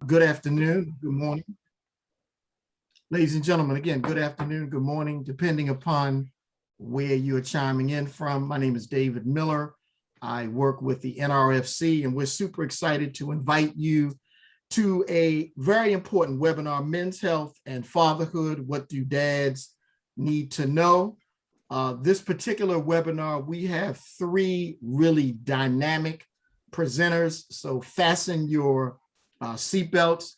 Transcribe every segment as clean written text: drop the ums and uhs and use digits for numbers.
Good afternoon, good morning. Ladies and gentlemen, again, good afternoon, good morning, depending upon where you are chiming in from. My name is David Miller. I work with the NRFC, and we're super excited to invite you to a very important webinar, Men's Health and Fatherhood, What Do Dads Need to Know? This particular webinar, we have three really dynamic presenters, so fasten your seatbelts,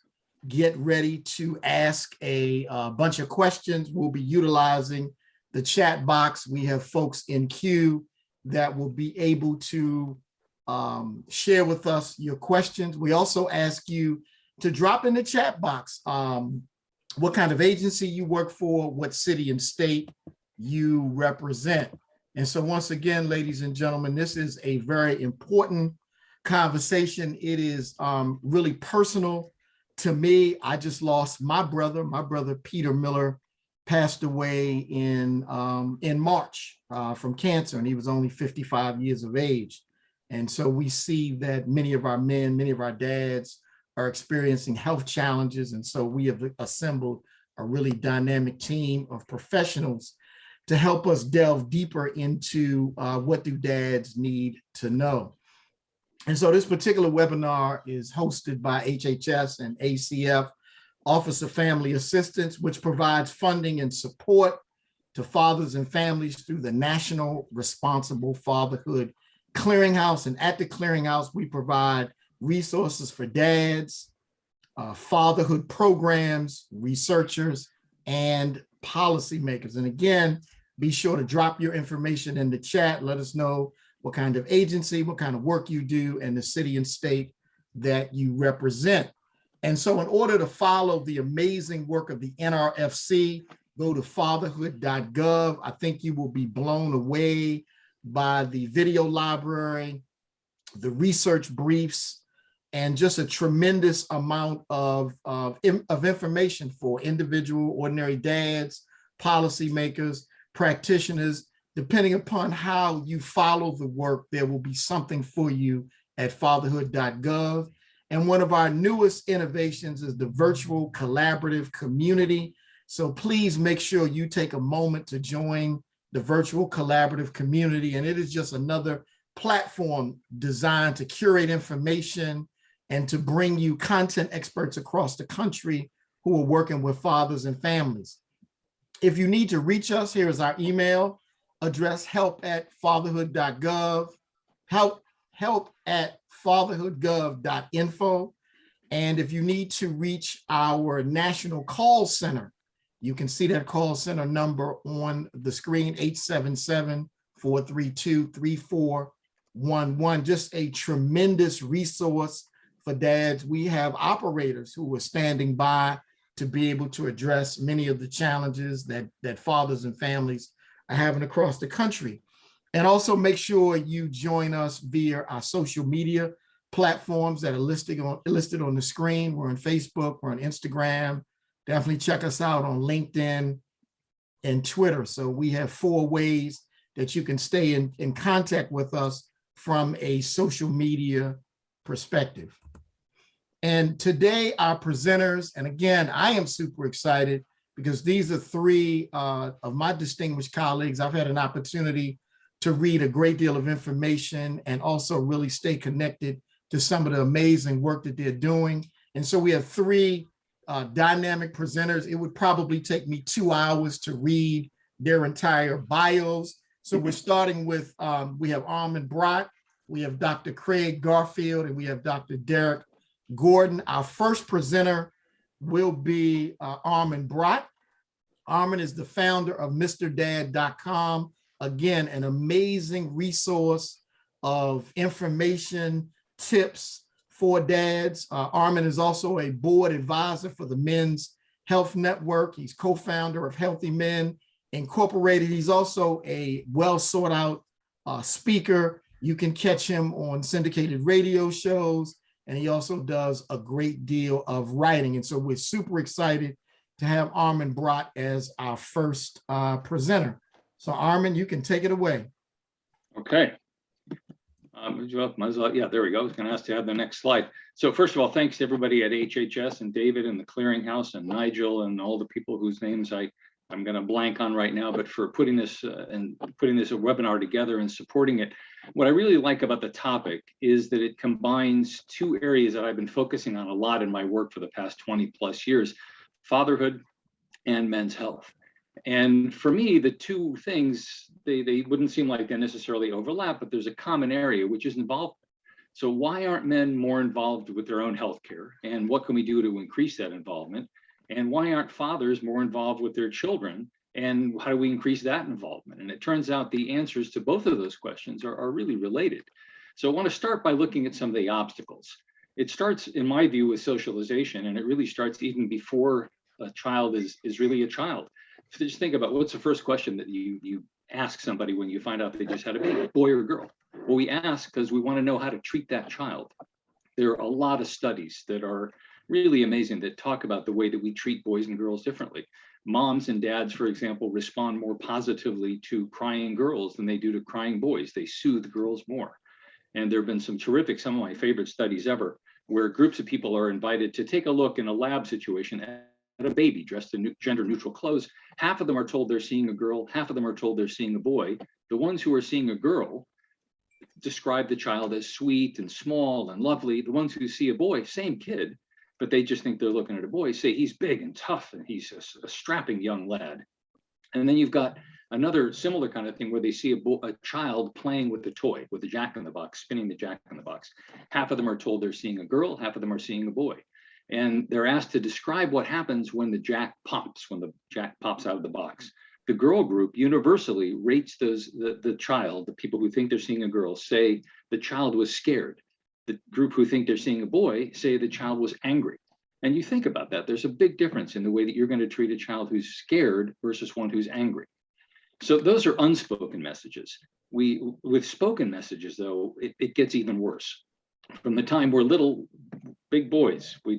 get ready to ask a bunch of questions. We'll be utilizing the chat box. We have folks in queue that will be able to share with us your questions. We also ask you to drop in the chat box what kind of agency you work for, what city and state you represent. And so once again, ladies and gentlemen, this is a very important conversation. It is really personal to me. I just lost my brother. My brother, Peter Miller, passed away in March from cancer, and he was only 55 years of age. And so we see that many of our men, many of our dads are experiencing health challenges. And so we have assembled a really dynamic team of professionals to help us delve deeper into what do dads need to know. And so this particular webinar is hosted by HHS and ACF, Office of Family Assistance, which provides funding and support to fathers and families through the National Responsible Fatherhood Clearinghouse. And at the Clearinghouse, we provide resources for dads, fatherhood programs, researchers, and policymakers. And again, be sure to drop your information in the chat. Let us know what kind of agency, what kind of work you do, and the city and state that you represent. And so in order to follow the amazing work of the NRFC, go to fatherhood.gov. I think you will be blown away by the video library, the research briefs, and just a tremendous amount of information for individual, ordinary dads, policymakers, practitioners. Depending upon how you follow the work, there will be something for you at fatherhood.gov. And one of our newest innovations is the virtual collaborative community. So please make sure you take a moment to join the virtual collaborative community. And it is just another platform designed to curate information and to bring you content experts across the country who are working with fathers and families. If you need to reach us, here is our email address, help@fatherhood.gov, help@fatherhoodgov.info. And if you need to reach our national call center, you can see that call center number on the screen, 877-432-3411. Just a tremendous resource for dads. We have operators who are standing by to be able to address many of the challenges that fathers and families are having across the country. And also make sure you join us via our social media platforms that are listed on the screen. We're on Facebook, we're on Instagram. Definitely check us out on LinkedIn and Twitter. So we have 4 ways that you can stay in contact with us from a social media perspective. And today our presenters, and again, I am super excited because these are 3 of my distinguished colleagues. I've had an opportunity to read a great deal of information and also really stay connected to some of the amazing work that they're doing. And so we have 3 dynamic presenters. It would probably take me 2 hours to read their entire bios. So we're starting with, we have Armin Brott, we have Dr. Craig Garfield, and we have Dr. Derek Gordon. Our first presenter will be Armin Brott. Armin is the founder of MrDad.com. Again, an amazing resource of information, tips for dads. Armin is also a board advisor for the Men's Health Network. He's co-founder of Healthy Men Incorporated. He's also a well sought out speaker. You can catch him on syndicated radio shows, and he also does a great deal of writing. And so we're super excited to have Armin Brott as our first presenter. So Armin, you can take it away. Okay. Well, might as well, yeah, there we go. I was going to ask to have the next slide. So first of all, thanks to everybody at HHS and David and the Clearinghouse and Nigel and all the people whose names I'm going to blank on right now, but for putting this webinar together and supporting it. What I really like about the topic is that it combines two areas that I've been focusing on a lot in my work for the past 20 plus years: fatherhood and men's health. And for me, the two things, they wouldn't seem like they necessarily overlap, but there's a common area, which is involvement. So why aren't men more involved with their own healthcare? And what can we do to increase that involvement? And why aren't fathers more involved with their children? And how do we increase that involvement? And it turns out the answers to both of those questions are really related. So I want to start by looking at some of the obstacles. It starts, in my view, with socialization, and it really starts even before a child is really a child. So just think about, what's the first question that you ask somebody when you find out they just had a baby, boy or girl? Well, we ask because we want to know how to treat that child. There are a lot of studies that are really amazing that talk about the way that we treat boys and girls differently. Moms and dads, for example, respond more positively to crying girls than they do to crying boys. They soothe girls more. And there have been some of my favorite studies ever, where groups of people are invited to take a look in a lab situation at a baby dressed in gender neutral clothes. Half of them are told they're seeing a girl, half of them are told they're seeing a boy. The ones who are seeing a girl describe the child as sweet and small and lovely. The ones who see a boy, same kid, but they just think they're looking at a boy, say he's big and tough and he's a strapping young lad. And then you've got another similar kind of thing where they see a child playing with the toy, with the jack-in-the-box, spinning the jack-in-the-box. Half of them are told they're seeing a girl, half of them are seeing a boy. And they're asked to describe what happens when the jack pops, when the jack pops out of the box. The girl group universally rates the child, the people who think they're seeing a girl, say the child was scared. The group who think they're seeing a boy say the child was angry. And you think about that, there's a big difference in the way that you're going to treat a child who's scared versus one who's angry. So those are unspoken messages. With spoken messages, though, it gets even worse. From the time we're little, big boys, we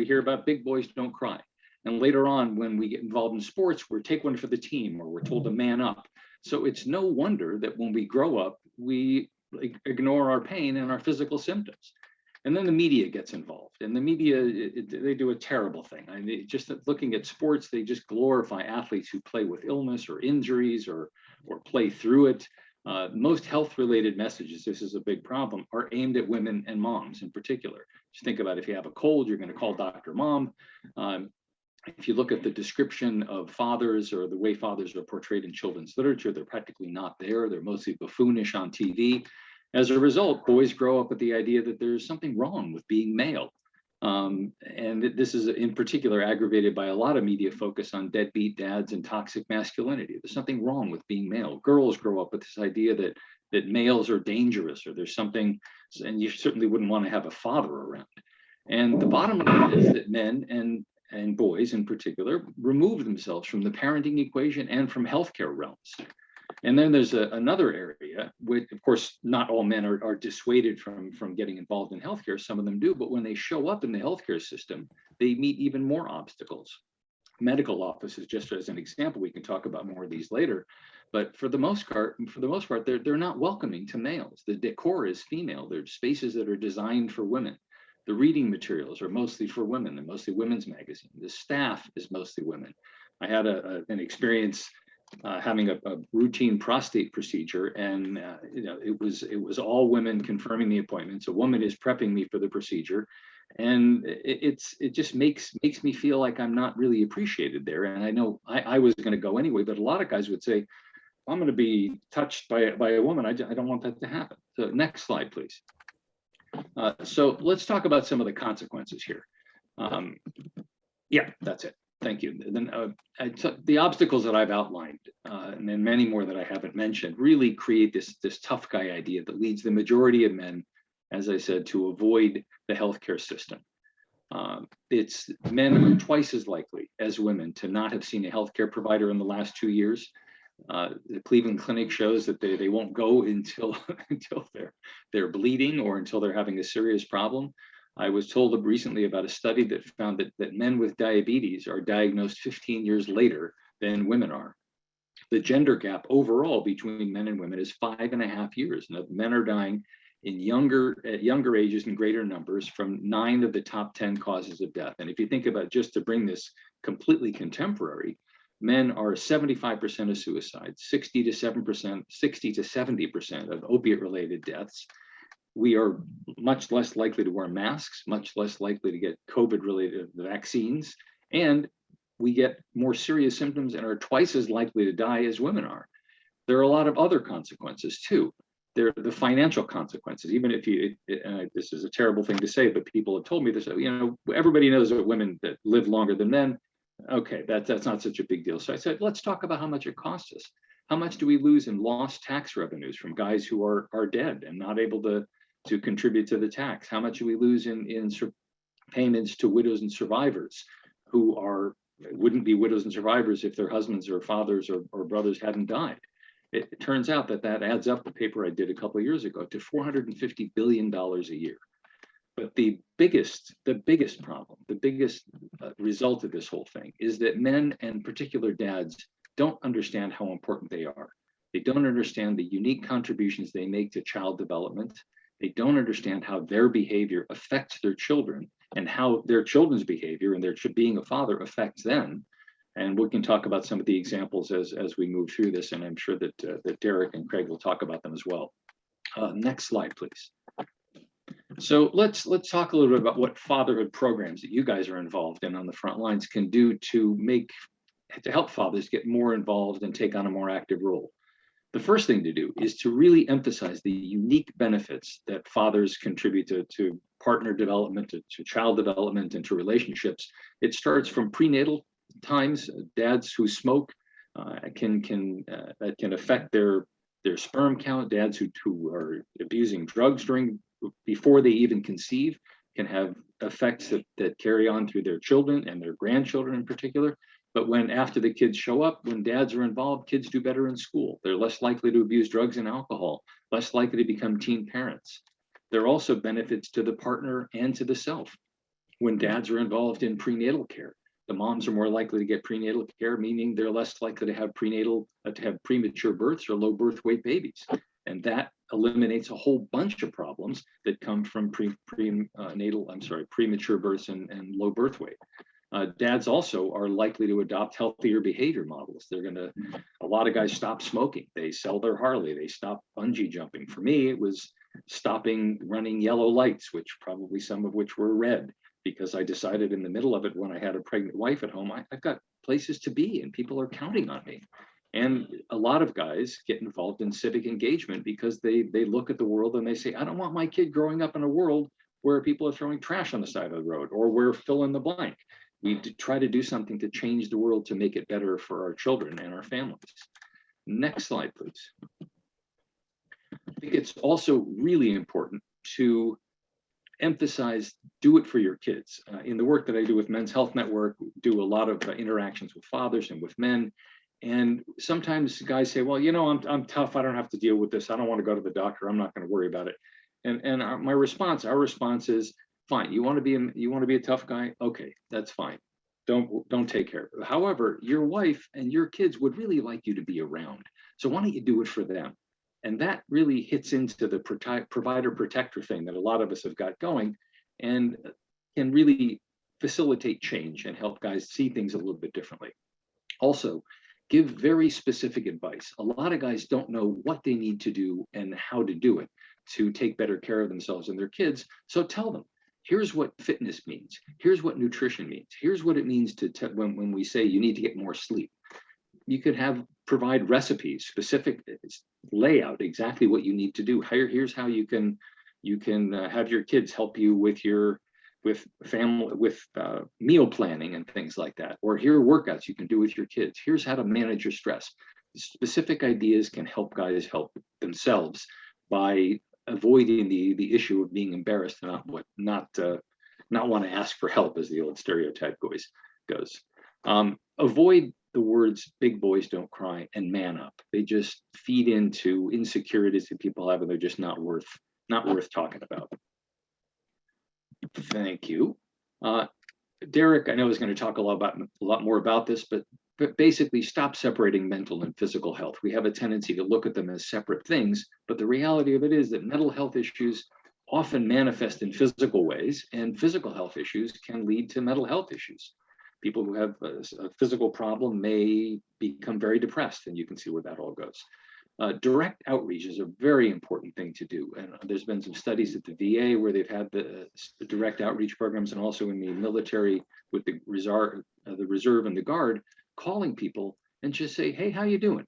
hear about big boys don't cry. And later on, when we get involved in sports, we're take one for the team, or we're told to man up. So it's no wonder that when we grow up, we ignore our pain and our physical symptoms. And then the media gets involved, and the media, they do a terrible thing. I mean, just looking at sports, they just glorify athletes who play with illness or injuries or play through it. Most health-related messages, this is a big problem, are aimed at women and moms in particular. Just think about, if you have a cold, you're going to call Dr. Mom. If you look at the description of fathers, or the way fathers are portrayed in children's literature, they're practically not there. They're mostly buffoonish on TV. As a result, boys grow up with the idea that there's something wrong with being male. And this is in particular aggravated by a lot of media focus on deadbeat dads and toxic masculinity. There's something wrong with being male. Girls grow up with this idea that males are dangerous, or there's something, and you certainly wouldn't want to have a father around. And the bottom line is that men and boys in particular remove themselves from the parenting equation and from healthcare realms. And then there's another area, which, of course, not all men are dissuaded from getting involved in healthcare. Some of them do, but when they show up in the healthcare system, they meet even more obstacles. Medical offices, just as an example, we can talk about more of these later. But for the most part, they're not welcoming to males. The decor is female. They're spaces that are designed for women. The reading materials are mostly for women. They're mostly women's magazines. The staff is mostly women. I had an experience having a routine prostate procedure, and it was all women confirming the appointments. A woman is prepping me for the procedure, and it just makes me feel like I'm not really appreciated there. And I know I was going to go anyway, but a lot of guys would say, I'm going to be touched by a woman. I don't want that to happen. So next slide, please. So let's talk about some of the consequences here. Yeah, that's it. Thank you. Then the obstacles that I've outlined, and then many more that I haven't mentioned, really create this tough guy idea that leads the majority of men, as I said, to avoid the healthcare system. It's men are twice as likely as women to not have seen a healthcare provider in the last 2 years. The Cleveland Clinic shows that they won't go until they're bleeding or until they're having a serious problem. I was told recently about a study that found that men with diabetes are diagnosed 15 years later than women are. The gender gap overall between men and women is 5.5 years. Now, men are dying at younger ages and greater numbers from 9 of the top 10 causes of death. And if you think about, just to bring this completely contemporary, men are 75% of suicides, 60 to 70% of opiate-related deaths. We are much less likely to wear masks, much less likely to get COVID-related vaccines, and we get more serious symptoms and are twice as likely to die as women are. There are a lot of other consequences too. There are the financial consequences. Even if you, this is a terrible thing to say, but people have told me this, everybody knows that women that live longer than men. Okay, that's not such a big deal. So I said, let's talk about how much it costs us. How much do we lose in lost tax revenues from guys who are dead and not able to contribute to the tax? How much do we lose in payments to widows and survivors who wouldn't be widows and survivors if their husbands or fathers or brothers hadn't died? It turns out that adds up, the paper I did a couple of years ago, to $450 billion a year. But the biggest problem, the biggest result of this whole thing is that men, and particular dads, don't understand how important they are. They don't understand the unique contributions they make to child development. They don't understand how their behavior affects their children and how their children's behavior and their being a father affects them. And we can talk about some of the examples as we move through this, and I'm sure that Derek and Craig will talk about them as well. Next slide, please. So let's talk a little bit about what fatherhood programs that you guys are involved in on the front lines can do to help fathers get more involved and take on a more active role. The first thing to do is to really emphasize the unique benefits that fathers contribute to partner development, to child development, and to relationships. It starts from prenatal times. Dads who smoke that can affect their sperm count. Dads who are abusing drugs before they even conceive can have effects that carry on through their children and their grandchildren in particular. But after the kids show up, when dads are involved, kids do better in school. They're less likely to abuse drugs and alcohol, less likely to become teen parents. There are also benefits to the partner and to the self. When dads are involved in prenatal care, the moms are more likely to get prenatal care, meaning they're less likely to have premature births or low birth weight babies. And that eliminates a whole bunch of problems that come from premature births and low birth weight. Dads also are likely to adopt healthier behavior models. A lot of guys stop smoking. They sell their Harley. They stop bungee jumping. For me, it was stopping running yellow lights, some of which were red, because I decided in the middle of it, when I had a pregnant wife at home, I've got places to be and people are counting on me. And a lot of guys get involved in civic engagement because they look at the world and they say, I don't want my kid growing up in a world where people are throwing trash on the side of the road, or where fill in the blank. We try to do something to change the world to make it better for our children and our families. Next slide, please. I think it's also really important to emphasize, do it for your kids. In the work that I do with Men's Health Network, we do a lot of interactions with fathers and with men. And sometimes guys say, well, I'm tough. I don't have to deal with this. I don't want to go to the doctor. I'm not going to worry about it. And our response is, fine. You want to be a tough guy? Okay, that's fine. Don't take care of it. However, your wife and your kids would really like you to be around. So why don't you do it for them? And that really hits into the provider protector thing that a lot of us have got going, and can really facilitate change and help guys see things a little bit differently. Also, give very specific advice. A lot of guys don't know what they need to do and how to do it to take better care of themselves and their kids. So tell them, here's what fitness means. Here's what nutrition means. Here's what it means when we say you need to get more sleep. You could provide recipes, specific layout, exactly what you need to do. Here's how you can have your kids help you with meal planning and things like that. Or here are workouts you can do with your kids. Here's how to manage your stress. Specific ideas can help guys help themselves by avoiding the issue of being embarrassed and not want to ask for help, as the old stereotype goes. Avoid the words "big boys don't cry" and "man up." They just feed into insecurities that people have, and they're just not worth talking about. Thank you. Derek, I know, is going to talk a lot more about this, but but basically stop separating mental and physical health. We have a tendency to look at them as separate things, but the reality of it is that mental health issues often manifest in physical ways, and physical health issues can lead to mental health issues. People who have a physical problem may become very depressed, and you can see where that all goes. Direct outreach is a very important thing to do. And there's been some studies at the VA where they've had the direct outreach programs, and also in the military with the reserve and the guard, calling people and just say, hey, how you doing?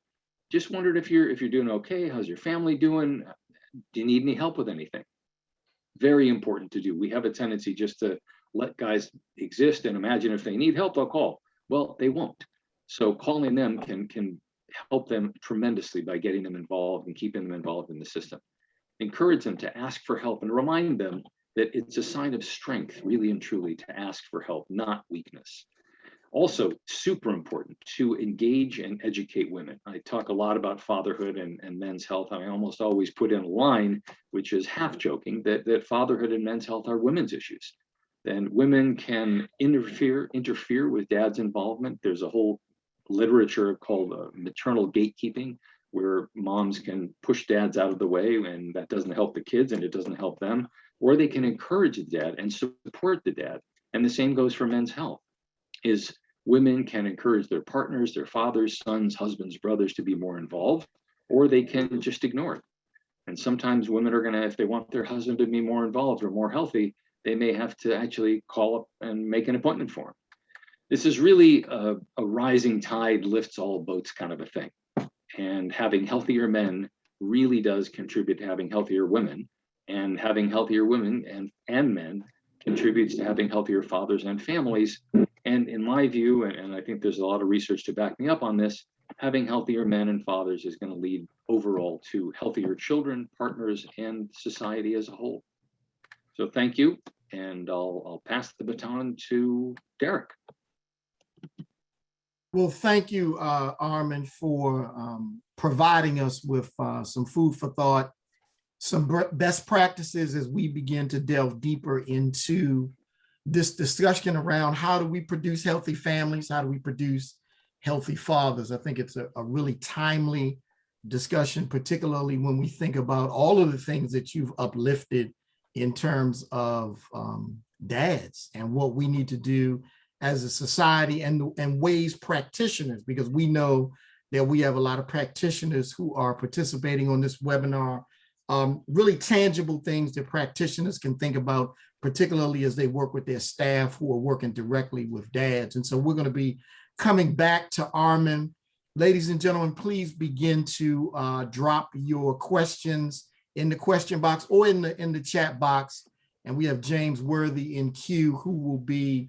Just wondered if you're doing okay. How's your family doing? Do you need any help with anything? Very important to do. We have a tendency just to let guys exist and imagine if they need help, they'll call. Well, they won't. So calling them can help them tremendously by getting them involved and keeping them involved in the system. Encourage them to ask for help and remind them that it's a sign of strength, really and truly, to ask for help, not weakness. Also, super important to engage and educate women. I talk a lot about fatherhood and men's health. I almost always put in a line, which is half joking, that fatherhood and men's health are women's issues. And women can interfere with dad's involvement. There's a whole literature called maternal gatekeeping, where moms can push dads out of the way, and that doesn't help the kids and it doesn't help them. Or they can encourage the dad and support the dad. And the same goes for men's health, is women can encourage their partners, their fathers, sons, husbands, brothers to be more involved, or they can just ignore it. And sometimes women are gonna, if they want their husband to be more involved or more healthy, they may have to actually call up and make an appointment for him. This is really a rising tide lifts all boats kind of a thing. And having healthier men really does contribute to having healthier women, and having healthier women and men contributes to having healthier fathers and families. And in my view, and I think there's a lot of research to back me up on this, having healthier men and fathers is going to lead overall to healthier children, partners, and society as a whole. So thank you, and I'll pass the baton to Derek. Well, thank you, Armin, for providing us with some food for thought, some best practices as we begin to delve deeper into this discussion around how do we produce healthy families, how do we produce healthy fathers. I think it's a really timely discussion, particularly when we think about all of the things that you've uplifted in terms of dads and what we need to do as a society and ways practitioners, because we know that we have a lot of practitioners who are participating on this webinar, really tangible things that practitioners can think about, particularly as they work with their staff who are working directly with dads. And so we're going to be coming back to Armin. Ladies and gentlemen, please begin to drop your questions in the question box or in the chat box. And we have James Worthy in queue who will be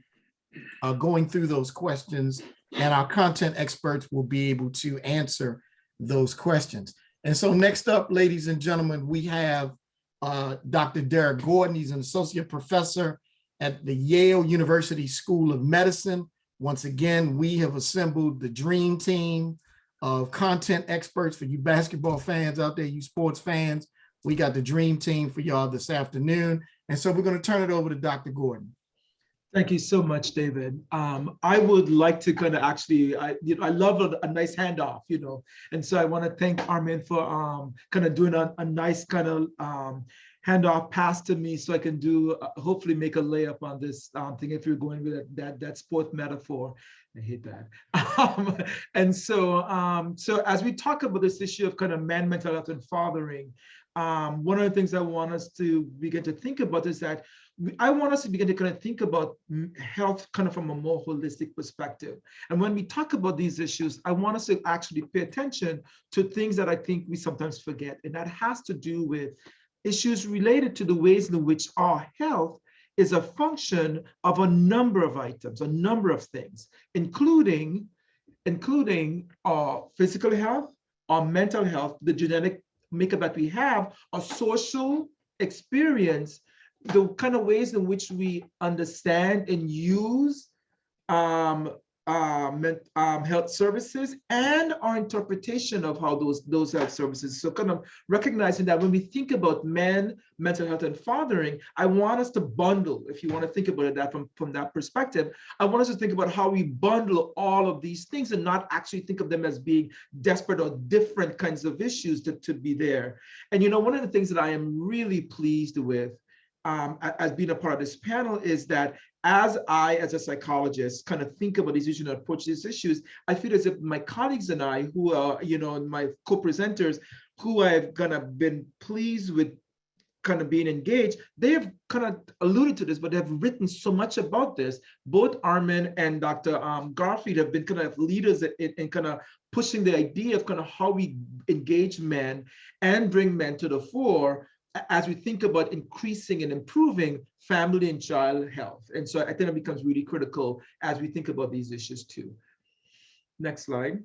going through those questions, and our content experts will be able to answer those questions. And so next up, ladies and gentlemen, we have Dr. Derek Gordon. He's an associate professor at the Yale University School of Medicine. Once again, we have assembled the dream team of content experts for you basketball fans out there, you sports fans. We got the dream team for y'all this afternoon. And so we're going to turn it over to Dr. Gordon. Thank you so much, David. I would like to kind of actually, I love a nice handoff, and so I want to thank Armin for kind of doing a nice kind of handoff pass to me so I can do, hopefully make a layup on this thing if you're going with that sport metaphor. I hate that. And so, so as we talk about this issue of kind of man mental health and fathering, one of the things I want us to begin to think about is that I want us to begin to kind of think about health kind of from a more holistic perspective. And when we talk about these issues, I want us to actually pay attention to things that I think we sometimes forget. And that has to do with issues related to the ways in which our health is a function of a number of items, a number of things, including our physical health, our mental health, the genetic makeup that we have, our social experience, the kind of ways in which we understand and use health services and our interpretation of how those health services. So kind of recognizing that when we think about men, mental health, and fathering, I want us to bundle, if you want to think about it that from that perspective, I want us to think about how we bundle all of these things and not actually think of them as being desperate or different kinds of issues to be there. And one of the things that I am really pleased with as being a part of this panel is that as I, as a psychologist, kind of think about these issues and approach these issues, I feel as if my colleagues and I, who are, my co-presenters, who I've kind of been pleased with kind of being engaged, they have kind of alluded to this, but they have written so much about this. Both Armin and Dr. Garfield have been kind of leaders in kind of pushing the idea of kind of how we engage men and bring men to the fore as we think about increasing and improving family and child health. And so I think it becomes really critical as we think about these issues too. Next slide.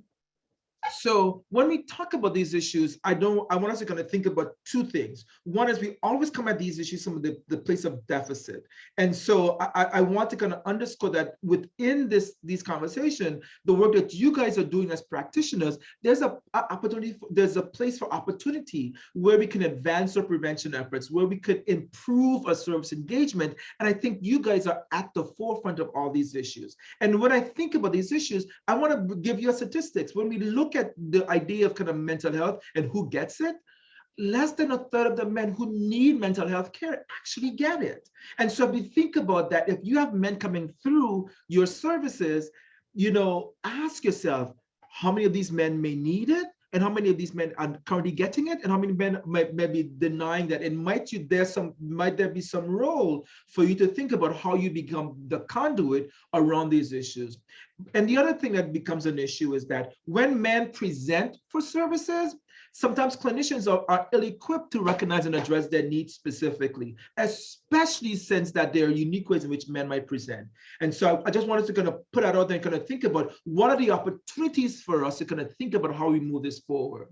So when we talk about these issues, I want us to kind of think about two things. One is we always come at these issues from the place of deficit. And so I want to kind of underscore that within these conversations, the work that you guys are doing as practitioners, there's a opportunity, there's a place for opportunity where we can advance our prevention efforts, where we could improve our service engagement. And I think you guys are at the forefront of all these issues. And when I think about these issues, I want to give you statistics. When we look at the idea of kind of mental health and who gets it, less than a third of the men who need mental health care actually get it. And so if we think about that, if you have men coming through your services, ask yourself, how many of these men may need it? And how many of these men are currently getting it? And how many men may be denying that? And might there be some role for you to think about how you become the conduit around these issues? And the other thing that becomes an issue is that when men present for services, sometimes clinicians are ill-equipped to recognize and address their needs specifically, especially since that there are unique ways in which men might present. And so I just wanted to kind of put that out there and kind of think about what are the opportunities for us to kind of think about how we move this forward.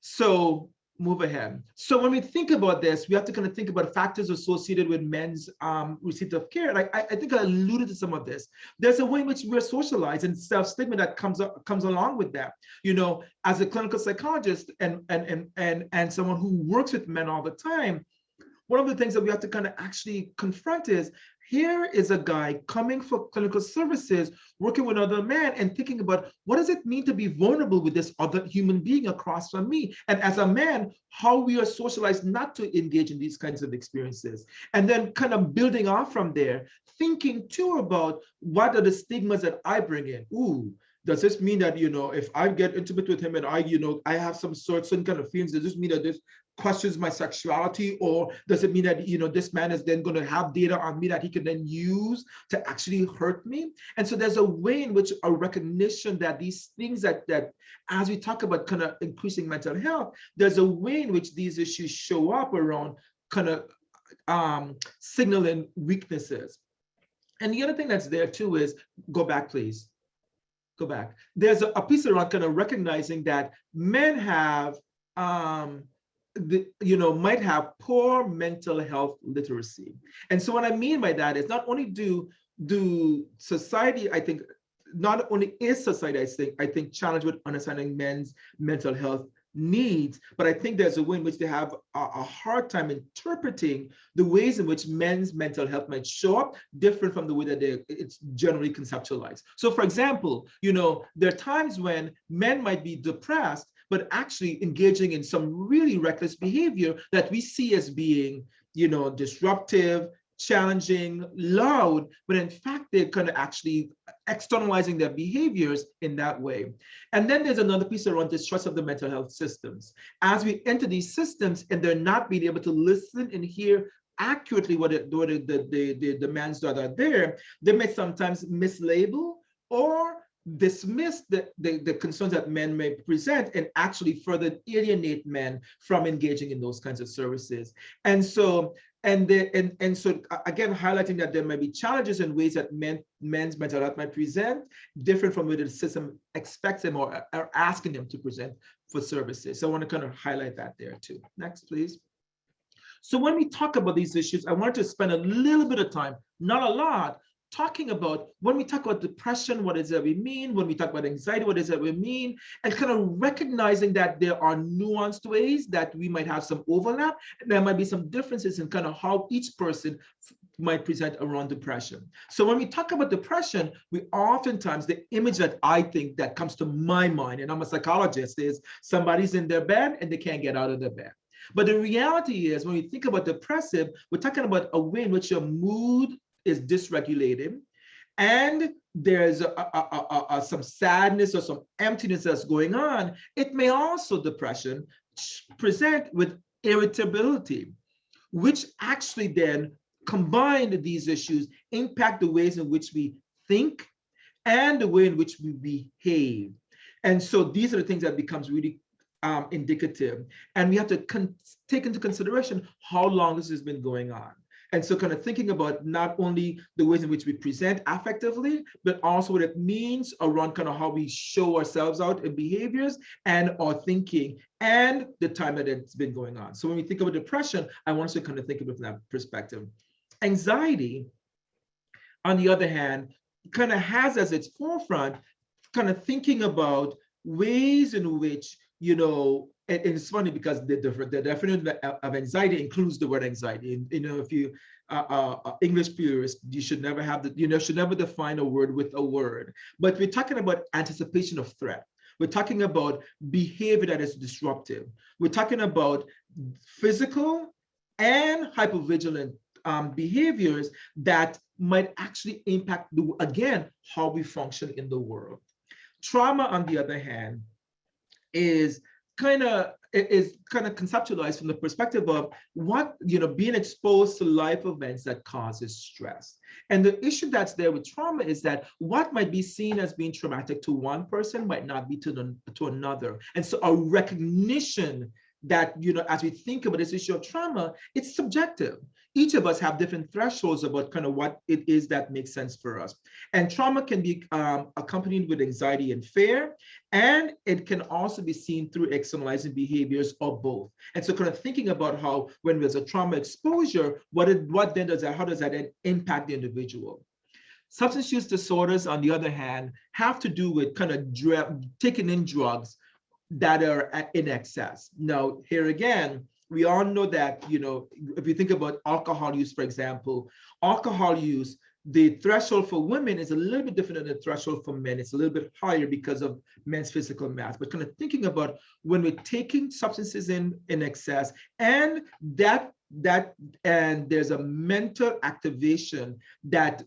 So move ahead. So when we think about this, we have to kind of think about factors associated with men's receipt of care. And I think I alluded to some of this. There's a way in which we're socialized and self-stigma that comes along with that. As a clinical psychologist and someone who works with men all the time, one of the things that we have to kind of actually confront is, here is a guy coming for clinical services, working with another man and thinking about what does it mean to be vulnerable with this other human being across from me? And as a man, how we are socialized not to engage in these kinds of experiences. And then kind of building off from there, thinking too about what are the stigmas that I bring in. Ooh, does this mean that, if I get intimate with him and I have some certain kind of feelings, does this mean that this questions my sexuality? Or does it mean that, this man is then going to have data on me that he can then use to actually hurt me? And so there's a way in which a recognition that these things that as we talk about kind of increasing mental health, there's a way in which these issues show up around kind of signaling weaknesses. And the other thing that's there too is, go back, please. Go back. There's a piece around kind of recognizing that men have, might have poor mental health literacy. And so what I mean by that is not only do society, I think, not only is society, I think challenged with understanding men's mental health needs, but I think there's a way in which they have a hard time interpreting the ways in which men's mental health might show up different from the way that it's generally conceptualized. So for example, there are times when men might be depressed, but actually engaging in some really reckless behavior that we see as being, disruptive, challenging, loud, but in fact, they're kind of actually externalizing their behaviors in that way. And then there's another piece around distrust of the mental health systems. As we enter these systems and they're not being able to listen and hear accurately what the demands that are there, they may sometimes mislabel or dismiss the concerns that men may present and actually further alienate men from engaging in those kinds of services. And so again, highlighting that there may be challenges in ways that men's mental health might present different from what the system expects them or are asking them to present for services. So I want to kind of highlight that there too. Next, please. So when we talk about these issues, I wanted to spend a little bit of time, not a lot, talking about when we talk about depression, what does that we mean? When we talk about anxiety, what does that we mean? And kind of recognizing that there are nuanced ways that we might have some overlap, and there might be some differences in kind of how each person might present around depression. So when we talk about depression, we oftentimes, the image that I think that comes to my mind, and I'm a psychologist, is somebody's in their bed and they can't get out of their bed. But the reality is, when we think about depressive, we're talking about a way in which your mood is dysregulated, and there's some sadness or some emptiness that's going on. It may also, depression, present with irritability, which actually then combined, these issues impact the ways in which we think and the way in which we behave. And so these are the things that becomes really indicative. And we have to take into consideration how long this has been going on. And so kind of thinking about not only the ways in which we present affectively, but also what it means around kind of how we show ourselves out in behaviors and our thinking and the time that it's been going on. So when we think about depression, I want us to kind of think of it from that perspective. Anxiety, on the other hand, kind of has as its forefront kind of thinking about ways in which, you know, and it's funny because the definition of anxiety includes the word anxiety. And, you know, if you English purist, you should never have the, you know, should never define a word with a word. But we're talking about anticipation of threat. We're talking about behavior that is disruptive. We're talking about physical and hypervigilant behaviors that might actually impact, again, how we function in the world. Trauma, on the other hand, is kind of conceptualized from the perspective of what, you know, being exposed to life events that causes stress. And the issue that's there with trauma is that what might be seen as being traumatic to one person might not be to another. And so a recognition that, you know, as we think about this issue of trauma, it's subjective. Each of us have different thresholds about kind of what it is that makes sense for us. And trauma can be accompanied with anxiety and fear, and it can also be seen through externalizing behaviors or both. And so kind of thinking about how when there's a trauma exposure, how does that then impact the individual? Substance use disorders, on the other hand, have to do with kind of taking in drugs that are in excess. Now, here again, we all know that, you know, if you think about alcohol use, for example, alcohol use, the threshold for women is a little bit different than the threshold for men. It's a little bit higher because of men's physical mass. But kind of thinking about when we're taking substances in excess, and there's a mental activation that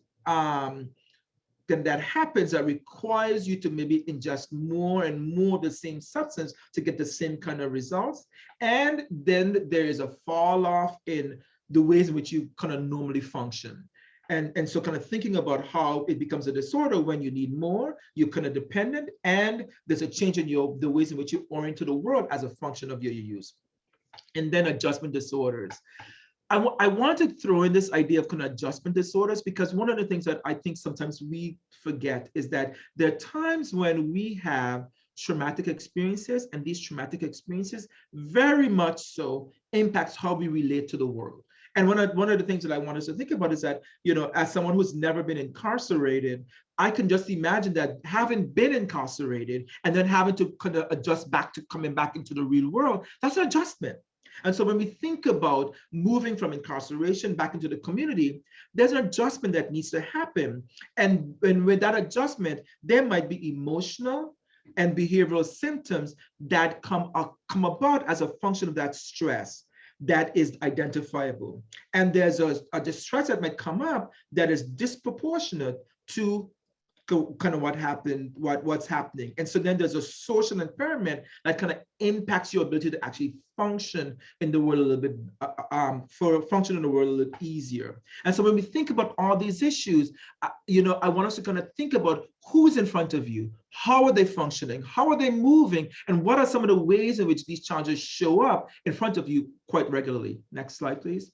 happens that requires you to maybe ingest more and more of the same substance to get the same kind of results. And then there is a fall off in the ways in which you kind of normally function. And so kind of thinking about how it becomes a disorder when you need more, you're kind of dependent, and there's a change in the ways in which you orient to the world as a function of your use. And then adjustment disorders. I want to throw in this idea of kind of adjustment disorders, because one of the things that I think sometimes we forget is that there are times when we have traumatic experiences, and these traumatic experiences very much so impacts how we relate to the world. And one of the things that I want us to think about is that, you know, as someone who's never been incarcerated, I can just imagine that having been incarcerated and then having to kind of adjust back to coming back into the real world, that's an adjustment. And so when we think about moving from incarceration back into the community, there's an adjustment that needs to happen. And with that adjustment, there might be emotional and behavioral symptoms that come about as a function of that stress that is identifiable. And there's a distress that might come up that is disproportionate to kind of what's happening. And so then there's a social impairment that kind of impacts your ability to actually function in the world a little bit, function in the world a little easier. And so when we think about all these issues, you know, I want us to kind of think about who's in front of you, how are they functioning, how are they moving, and what are some of the ways in which these challenges show up in front of you quite regularly. Next slide, please.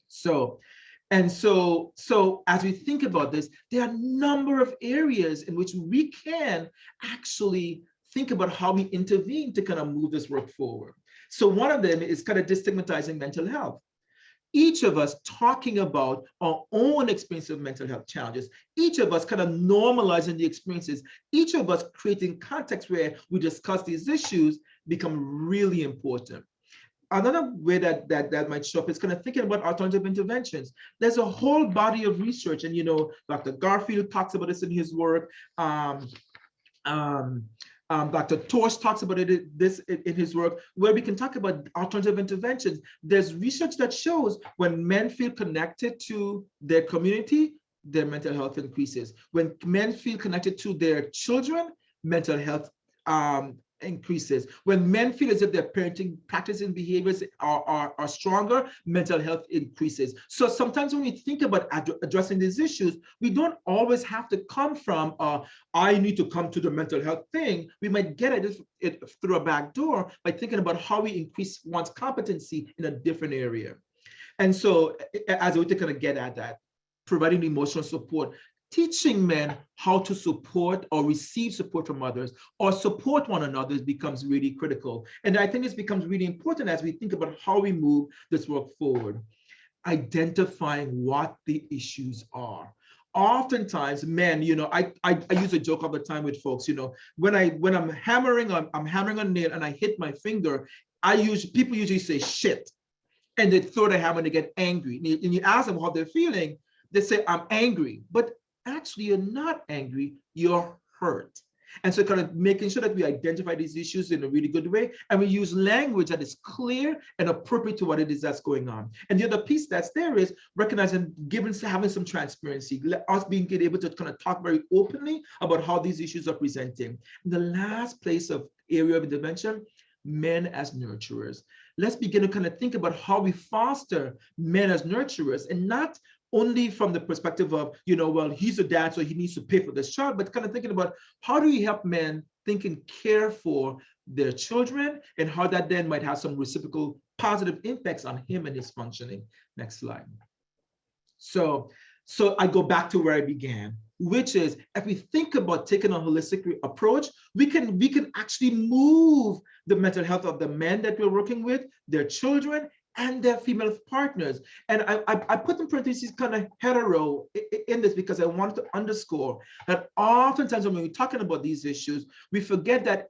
So as we think about this, there are a number of areas in which we can actually think about how we intervene to kind of move this work forward. So one of them is kind of destigmatizing mental health. each of us talking about our own experience of mental health challenges, each of us kind of normalizing the experiences, each of us creating context where we discuss these issues become really important. Another way that might show up is kind of thinking about alternative interventions. There's a whole body of research, and Dr. Garfield talks about this in his work. Dr. Torsch talks about this in his work, where we can talk about alternative interventions. There's research that shows when men feel connected to their community, their mental health increases. When men feel connected to their children, mental health increases. When men feel as if their parenting practices and behaviors are stronger, mental health increases. So sometimes when we think about addressing these issues, we don't always have to come from I need to come to the mental health thing. We might get at it through a back door by thinking about how we increase one's competency in a different area. And so as a way to kind of get at that, providing emotional support, teaching men how to support or receive support from others or support one another becomes really critical. And I think this becomes really important as we think about how we move this work forward. Identifying what the issues are. Oftentimes, men, I use a joke all the time with folks, when I'm hammering on a nail and I hit my finger, people usually say shit, and they throw the hammer and they get angry. And you ask them how they're feeling, they say, I'm angry. But actually, you're not angry, you're hurt. And so kind of making sure that we identify these issues in a really good way, and we use language that is clear and appropriate to what it is that's going on. And the other piece that's there is recognizing, having some transparency, us being able to kind of talk very openly about how these issues are presenting. And the last area of intervention, men as nurturers. Let's begin to kind of think about how we foster men as nurturers, and not only from the perspective of, well, he's a dad, so he needs to pay for this child, but kind of thinking about how do we help men think and care for their children, and how that then might have some reciprocal positive impacts on him and his functioning. Next slide. So I go back to where I began, which is if we think about taking a holistic approach, we can actually move the mental health of the men that we're working with, their children, and their female partners. And I put in parentheses kind of hetero in this because I wanted to underscore that oftentimes when we're talking about these issues, we forget that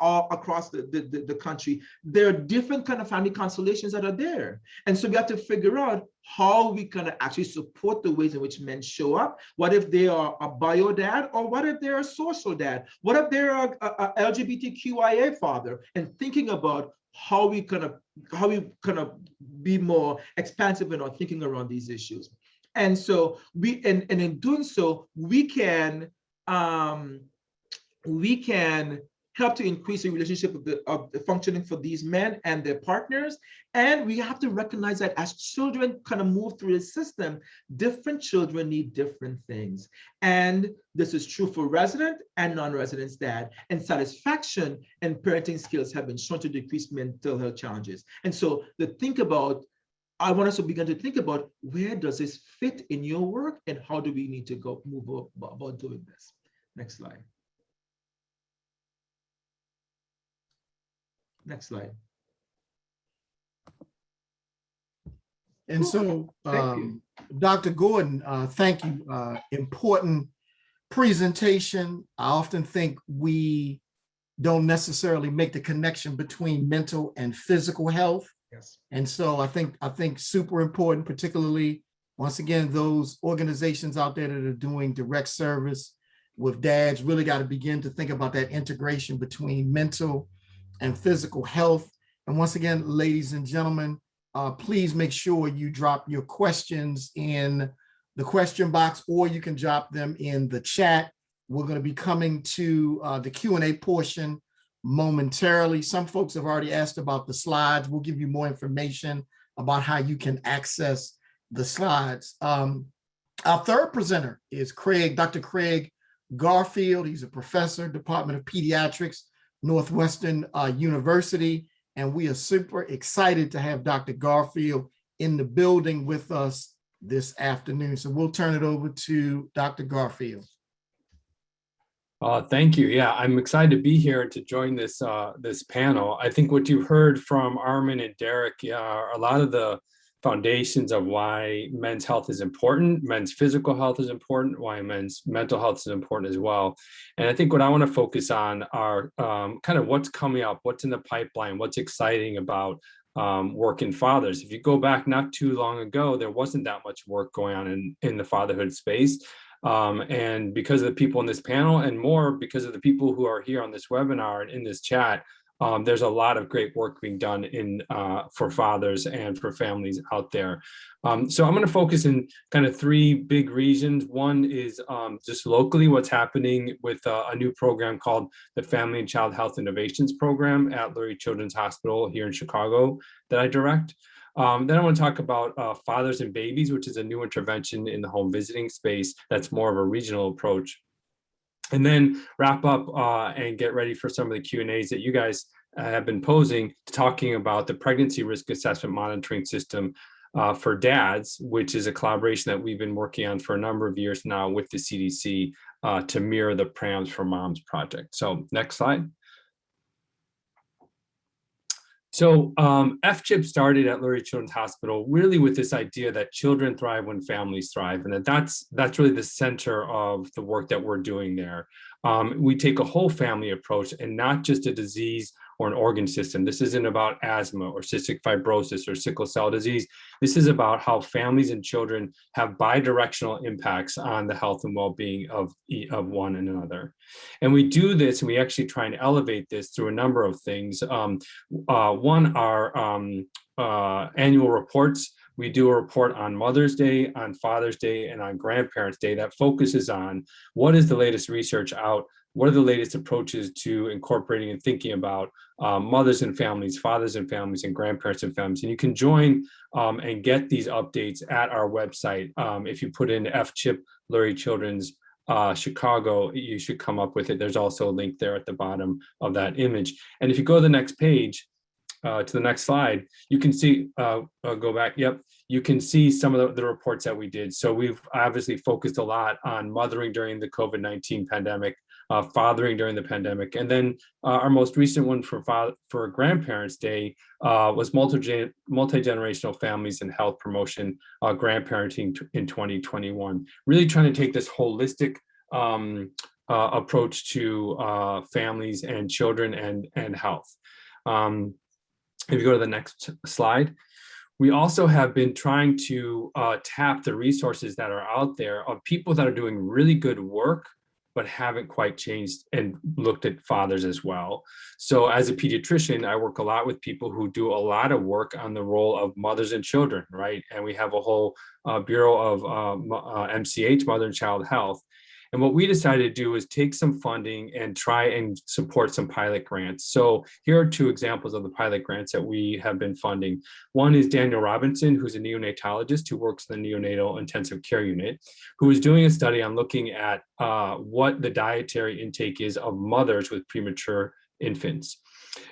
across the country, there are different kind of family constellations that are there. And so we have to figure out how we can actually support the ways in which men show up. What if they are a bio dad, or what if they're a social dad? What if they're a LGBTQIA father? And thinking about how we kind of be more expansive in our thinking around these issues. And so and in doing so, we can help to increase the relationship of the functioning for these men and their partners. And we have to recognize that as children kind of move through the system, different children need different things. And this is true for resident and non-resident dad. And satisfaction and parenting skills have been shown to decrease mental health challenges. And so I want us to begin to think about, where does this fit in your work, and how do we need to move about doing this? Next slide. Next slide. And so, Dr. Gordon, thank you. Important presentation. I often think we don't necessarily make the connection between mental and physical health. Yes. And so I think super important, particularly, once again, those organizations out there that are doing direct service with dads really got to begin to think about that integration between mental and physical health. And once again, ladies and gentlemen, please make sure you drop your questions in the question box, or you can drop them in the chat. We're going to be coming to the Q&A portion momentarily. Some folks have already asked about the slides. We'll give you more information about how you can access the slides. Our third presenter is Dr. Craig Garfield. He's a professor, Department of Pediatrics, Northwestern University, and we are super excited to have Dr. Garfield in the building with us this afternoon. So we'll turn it over to Dr. Garfield. Thank you. Yeah, I'm excited to be here and to join this panel. I think what you heard from Armin and Derek are a lot of the foundations of why men's health is important, men's physical health is important, why men's mental health is important as well. And I think what I want to focus on are kind of what's coming up, what's in the pipeline, what's exciting about working fathers. If you go back not too long ago, there wasn't that much work going on in the fatherhood space. And because of the people in this panel, and more because of the people who are here on this webinar and in this chat, there's a lot of great work being done for fathers and for families out there. So I'm going to focus in kind of three big regions. One is just locally what's happening with a new program called the Family and Child Health Innovations Program at Lurie Children's Hospital here in Chicago that I direct. Then I want to talk about Fathers and Babies, which is a new intervention in the home visiting space that's more of a regional approach. And then wrap up and get ready for some of the Q&As that you guys have been posing, talking about the pregnancy risk assessment monitoring system for dads, which is a collaboration that we've been working on for a number of years now with the CDC to mirror the Prams for Moms project. So next slide. So FCHIP started at Lurie Children's Hospital really with this idea that children thrive when families thrive, and that's really the center of the work that we're doing there. We take a whole family approach and not just a disease or an organ system. This isn't about asthma or cystic fibrosis or sickle cell disease. This is about how families and children have bidirectional impacts on the health and well-being of one another. And we do this, and we actually try and elevate this through a number of things. One, our annual reports. We do a report on Mother's Day, on Father's Day, and on Grandparents' Day that focuses on what is the latest research out, what are the latest approaches to incorporating and thinking about mothers and families, fathers and families, and grandparents and families. And you can join and get these updates at our website. If you put in FCHIP Lurie Children's Chicago, you should come up with it. There's also a link there at the bottom of that image. And if you go to the next page, to the next slide, you can see, go back, yep, you can see some of the reports that we did. So we've obviously focused a lot on mothering during the COVID-19 pandemic, fathering during the pandemic. And then our most recent one for Grandparents' Day was multi-generational families and health promotion, grandparenting in 2021. Really trying to take this holistic approach to families and children and health. If you go to the next slide, we also have been trying to tap the resources that are out there of people that are doing really good work, but haven't quite changed and looked at fathers as well. So as a pediatrician, I work a lot with people who do a lot of work on the role of mothers and children, right? And we have a whole Bureau of MCH, Mother and Child Health. And what we decided to do is take some funding and try and support some pilot grants. So here are two examples of the pilot grants that we have been funding. One is Daniel Robinson, who's a neonatologist who works in the neonatal intensive care unit, who is doing a study on looking at what the dietary intake is of mothers with premature infants.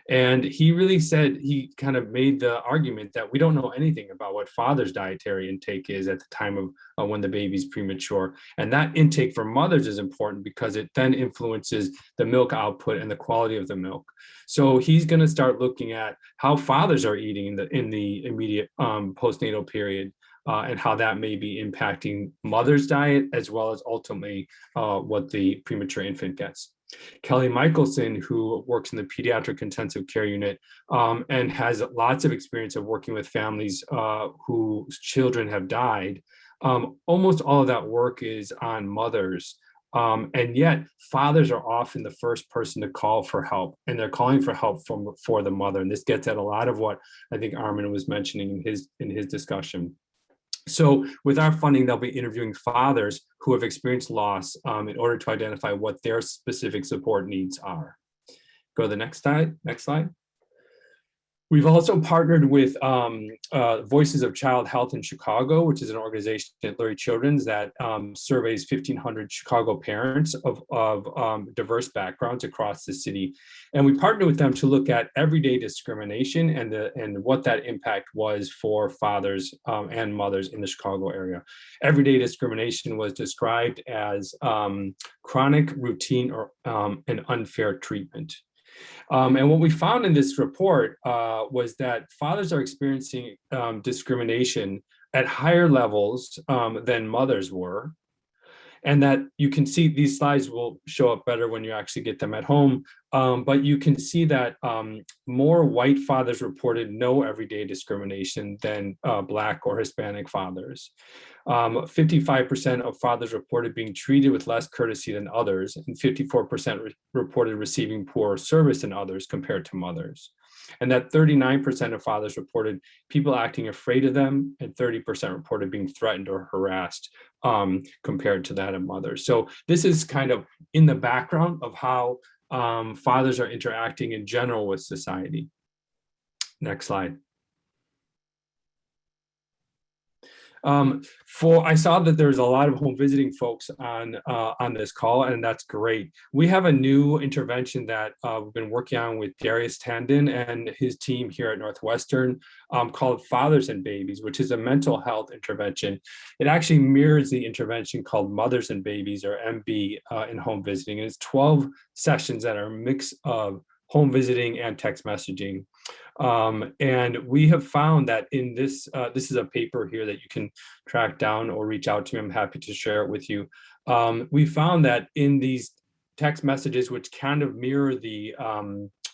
And he really said, he kind of made the argument that we don't know anything about what father's dietary intake is at the time of when the baby's premature. And that intake for mothers is important because it then influences the milk output and the quality of the milk. So he's going to start looking at how fathers are eating in the immediate postnatal period. And how that may be impacting mother's diet, as well as ultimately what the premature infant gets. Kelly Michelson, who works in the pediatric intensive care unit and has lots of experience of working with families whose children have died. Almost all of that work is on mothers. And yet fathers are often the first person to call for help, and they're calling for help for the mother. And this gets at a lot of what I think Armin was mentioning in his discussion. So with our funding, they'll be interviewing fathers who have experienced loss in order to identify what their specific support needs are. Go to the next slide. We've also partnered with Voices of Child Health in Chicago, which is an organization at Lurie Children's that surveys 1,500 Chicago parents of diverse backgrounds across the city. And we partnered with them to look at everyday discrimination and what that impact was for fathers and mothers in the Chicago area. Everyday discrimination was described as chronic, routine, or an unfair treatment. And what we found in this report was that fathers are experiencing discrimination at higher levels than mothers were. And that you can see, these slides will show up better when you actually get them at home. But you can see that more white fathers reported no everyday discrimination than Black or Hispanic fathers. 55% of fathers reported being treated with less courtesy than others, and 54% reported receiving poorer service than others compared to mothers. And that 39% of fathers reported people acting afraid of them, and 30% reported being threatened or harassed compared to that of mothers. So this is kind of in the background of how fathers are interacting in general with society. Next slide. I saw that there's a lot of home visiting folks on this call, and that's great. We have a new intervention that we've been working on with Darius Tandon and his team here at Northwestern called Fathers and Babies, which is a mental health intervention. It actually mirrors the intervention called Mothers and Babies, or MB, in home visiting. And it's 12 sessions that are a mix of home visiting and text messaging. And we have found that in this, this is a paper here that you can track down or reach out to me. I'm happy to share it with you. We found that in these text messages, which kind of mirror the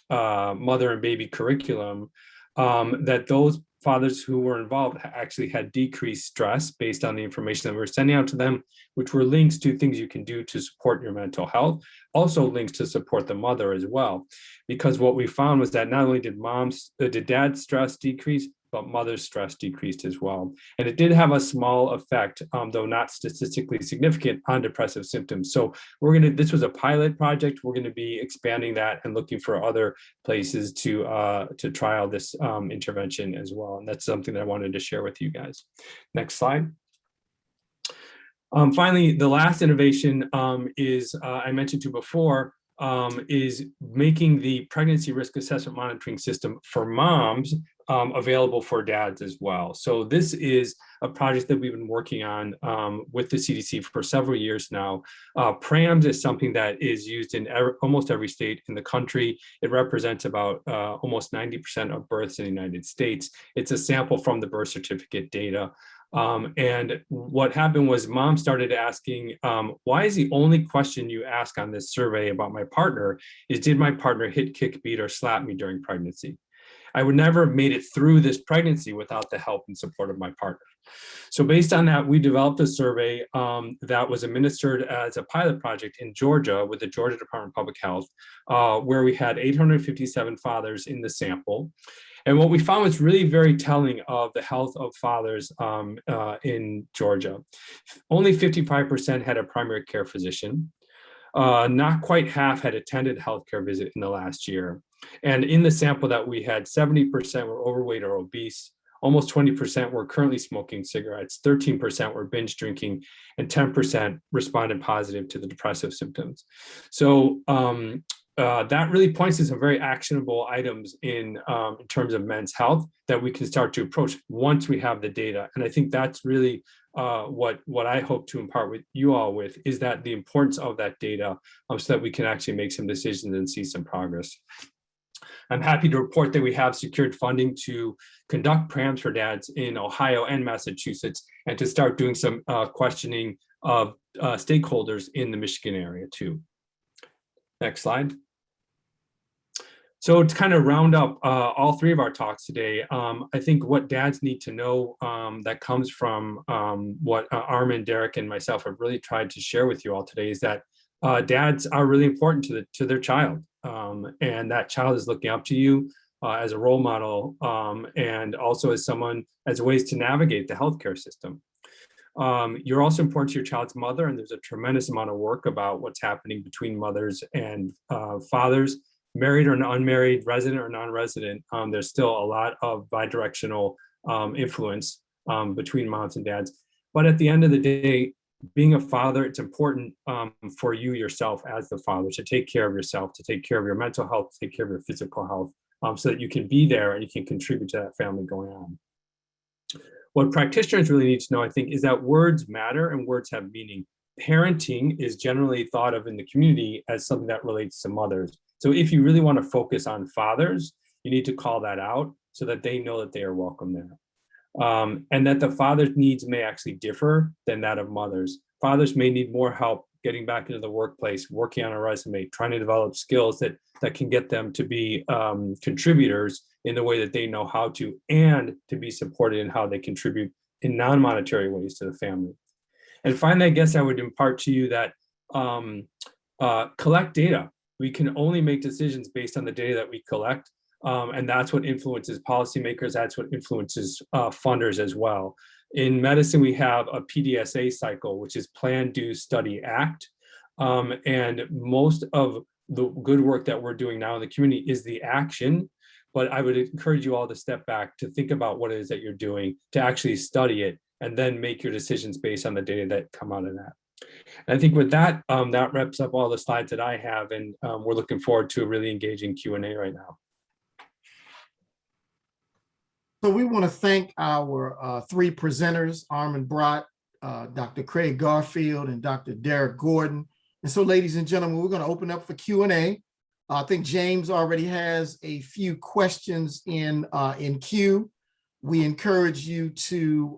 mother and baby curriculum, that those fathers who were involved actually had decreased stress based on the information that we were sending out to them, which were links to things you can do to support your mental health, also links to support the mother as well. Because what we found was that not only did dad's stress decrease, but mother's stress decreased as well. And it did have a small effect, though not statistically significant, on depressive symptoms. So this was a pilot project. We're gonna be expanding that and looking for other places to trial this intervention as well. And that's something that I wanted to share with you guys. Next slide. Finally, the last innovation is, I mentioned to before, is making the pregnancy risk assessment monitoring system for moms available for dads as well. So this is a project that we've been working on with the CDC for several years now. PRAMS is something that is used in almost every state in the country. It represents about almost 90% of births in the United States. It's a sample from the birth certificate data. And what happened was mom started asking, why is the only question you ask on this survey about my partner is, did my partner hit, kick, beat, or slap me during pregnancy? I would never have made it through this pregnancy without the help and support of my partner. So based on that, we developed a survey that was administered as a pilot project in Georgia with the Georgia Department of Public Health, where we had 857 fathers in the sample. And what we found was really very telling of the health of fathers in Georgia. Only 55% had a primary care physician. Not quite half had attended a healthcare visit in the last year. And in the sample that we had, 70% were overweight or obese, almost 20% were currently smoking cigarettes, 13% were binge drinking, and 10% responded positive to the depressive symptoms. So that really points to some very actionable items in terms of men's health that we can start to approach once we have the data. And I think that's really what I hope to impart with you all with, is that the importance of that data so that we can actually make some decisions and see some progress. I'm happy to report that we have secured funding to conduct PRAMs for dads in Ohio and Massachusetts, and to start doing some questioning of stakeholders in the Michigan area too. Next slide. So to kind of round up all three of our talks today, I think what dads need to know that comes from what Armin, Derek, and myself have really tried to share with you all today is that dads are really important to their child. And that child is looking up to you as a role model, and also as someone, as ways to navigate the healthcare system. You're also important to your child's mother, and there's a tremendous amount of work about what's happening between mothers and fathers, married or unmarried, resident or non-resident. There's still a lot of bidirectional influence between moms and dads. But at the end of the day, being a father, it's important for you yourself as the father to take care of yourself, to take care of your mental health, to take care of your physical health, so that you can be there and you can contribute to that family going on. What practitioners really need to know, I think, is that words matter and words have meaning. parenting is generally thought of in the community as something that relates to mothers. So if you really want to focus on fathers, you need to call that out so that they know that they are welcome there. And that the father's needs may actually differ than that of mothers. Fathers may need more help getting back into the workplace, working on a resume, trying to develop skills that can get them to be contributors in the way that they know how to, and to be supported in how they contribute in non-monetary ways to the family. And finally, I guess I would impart to you that collect data. We can only make decisions based on the data that we collect. And that's what influences policymakers. That's what influences funders as well. In medicine, we have a PDSA cycle, which is Plan, Do, Study, Act. And most of the good work that we're doing now in the community is the action. But I would encourage you all to step back, to think about what it is that you're doing, to actually study it, and then make your decisions based on the data that come out of that. And I think with that, that wraps up all the slides that I have, and we're looking forward to a really engaging Q&A right now. So we want to thank our three presenters, Armin Brott, Dr. Craig Garfield, and Dr. Derek Gordon. And so, ladies and gentlemen, we're going to open up for Q&A. I think James already has a few questions in queue. We encourage you to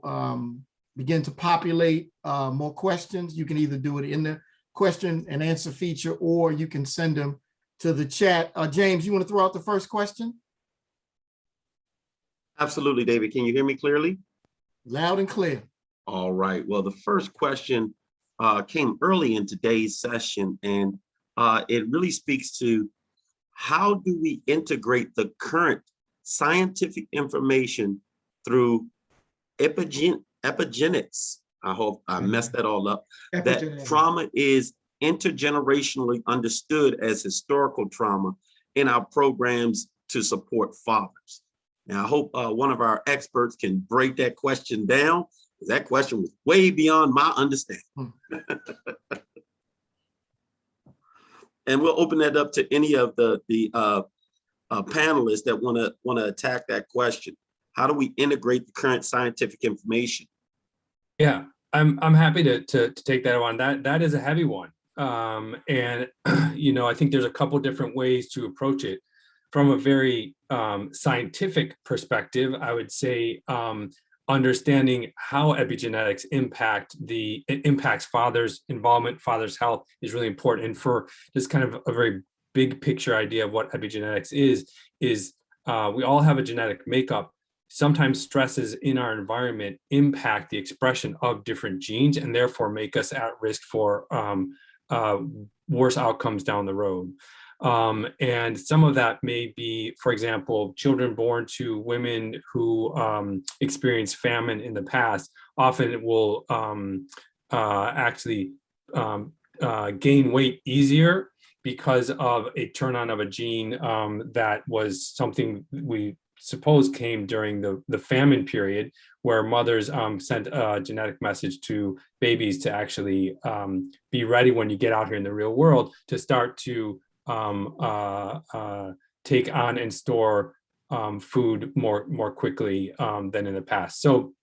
begin to populate more questions. You can either do it in the question and answer feature, or you can send them to the chat. James, you want to throw out the first question? Absolutely, David. Can you hear me clearly? Loud and clear. All right. Well, the first question came early in today's session, and it really speaks to how do we integrate the current scientific information through epigenetics. I hope I messed that all up. That trauma is intergenerationally understood as historical trauma in our programs to support fathers. Now, I hope one of our experts can break that question down, because that question was way beyond my understanding. And we'll open that up to any of the panelists that want to attack that question. How do we integrate the current scientific information? Yeah, I'm happy to take that on. That is a heavy one, and I think there's a couple different ways to approach it. From a very scientific perspective, I would say understanding how epigenetics impacts father's involvement, father's health is really important. And for just kind of a very big picture idea of what epigenetics is we all have a genetic makeup. Sometimes stresses in our environment impact the expression of different genes, and therefore make us at risk for worse outcomes down the road. And some of that may be, for example, children born to women who experienced famine in the past often will actually gain weight easier because of a turn on of a gene that was something we suppose came during the famine period, where mothers sent a genetic message to babies to actually be ready when you get out here in the real world to start to take on and store food more quickly than in the past. So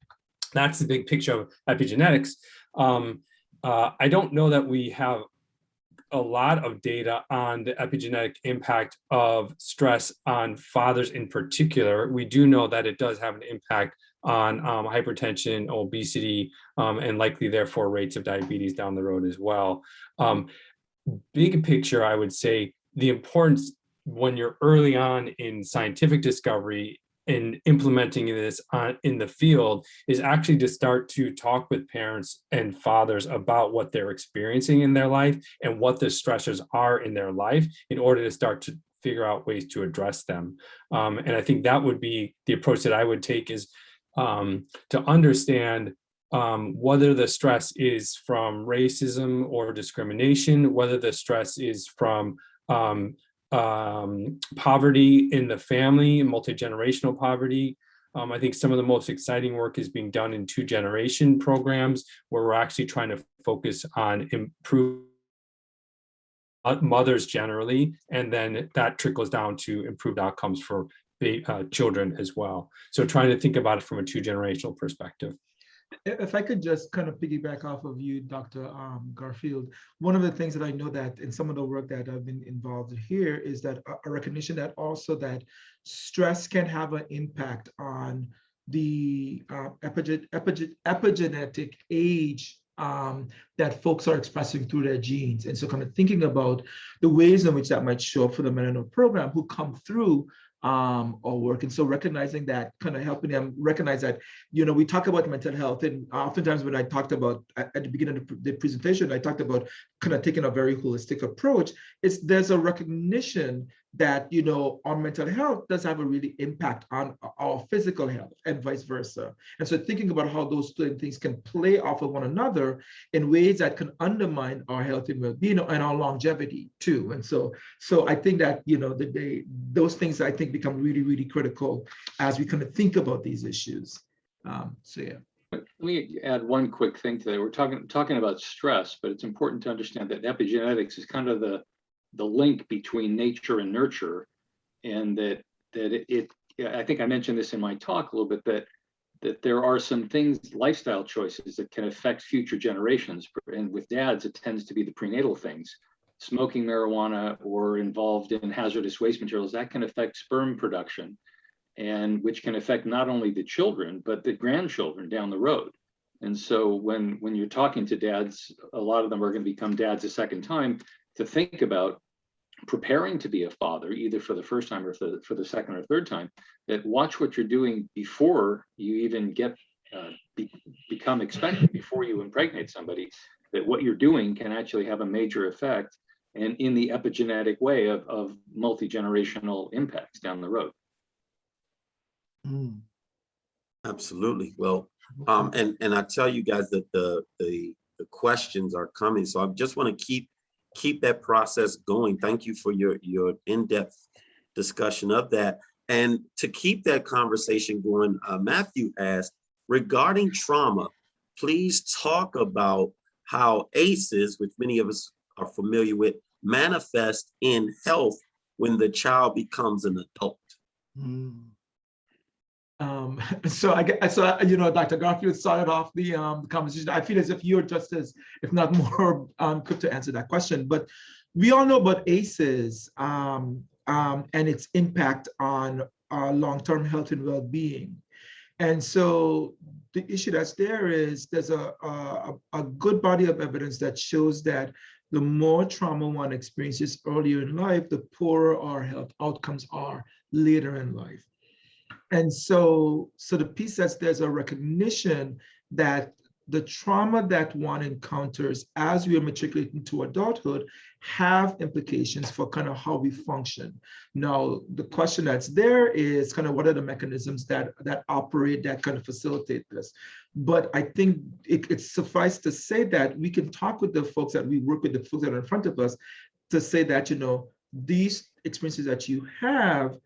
that's the big picture of epigenetics. I don't know that we have a lot of data on the epigenetic impact of stress on fathers in particular. We do know that it does have an impact on hypertension, obesity, and likely therefore rates of diabetes down the road as well. Big picture, I would say the importance when you're early on in scientific discovery in implementing this in the field is actually to start to talk with parents and fathers about what they're experiencing in their life and what the stressors are in their life in order to start to figure out ways to address them. And I think that would be the approach that I would take, is to understand whether the stress is from racism or discrimination, whether the stress is from poverty in the family, multi-generational poverty. I think some of the most exciting work is being done in 2-generation programs, where we're actually trying to focus on improve mothers generally, and then that trickles down to improved outcomes for children as well. So trying to think about it from a 2-generational perspective. If I could just kind of piggyback off of you, Dr. Garfield, one of the things that I know that in some of the work that I've been involved in here is that a recognition that also that stress can have an impact on the epigenetic age that folks are expressing through their genes. And so kind of thinking about the ways in which that might show up for the men in the program who come through or work. And so recognizing that, kind of helping them recognize that, you know, we talk about mental health, and oftentimes when I talked about at the beginning of the presentation, I talked about kind of taking a very holistic approach. There's a recognition that, you know, our mental health does have a really impact on our physical health and vice versa. And so thinking about how those two things can play off of one another in ways that can undermine our health and well-being and our longevity too. And so I think that, you know, those things I think become really, really critical as we kind of think about these issues. So yeah. Let me add one quick thing to that. We're talking about stress, but it's important to understand that epigenetics is kind of the link between nature and nurture, and that I think I mentioned this in my talk a little bit, that there are some things, lifestyle choices that can affect future generations. And with dads, it tends to be the prenatal things, smoking marijuana or involved in hazardous waste materials, that can affect sperm production, and which can affect not only the children, but the grandchildren down the road. And so when you're talking to dads, a lot of them are going to become dads a second time, to think about preparing to be a father, either for the first time or for the second or third time, that watch what you're doing before you even become expectant, before you impregnate somebody, that what you're doing can actually have a major effect, and in the epigenetic way of multi-generational impacts down the road. Absolutely. Well, and I tell you guys that the questions are coming, so I just want to keep that process going. Thank you for your in-depth discussion of that. And to keep that conversation going, Matthew asked, regarding trauma, please talk about how ACEs, which many of us are familiar with, manifest in health when the child becomes an adult. So you know, Dr. Garfield started off the conversation. I feel as if you're just as, if not more, quick to answer that question. But we all know about ACEs and its impact on our long-term health and well-being. And so the issue that's there is there's a good body of evidence that shows that the more trauma one experiences earlier in life, the poorer our health outcomes are later in life. And so the piece that's there's a recognition that the trauma that one encounters as we are matriculating to adulthood have implications for kind of how we function. Now, the question that's there is kind of what are the mechanisms that operate, that kind of facilitate this. But I think it's suffice to say that we can talk with the folks that we work with, the folks that are in front of us, to say that, you know, these experiences that you have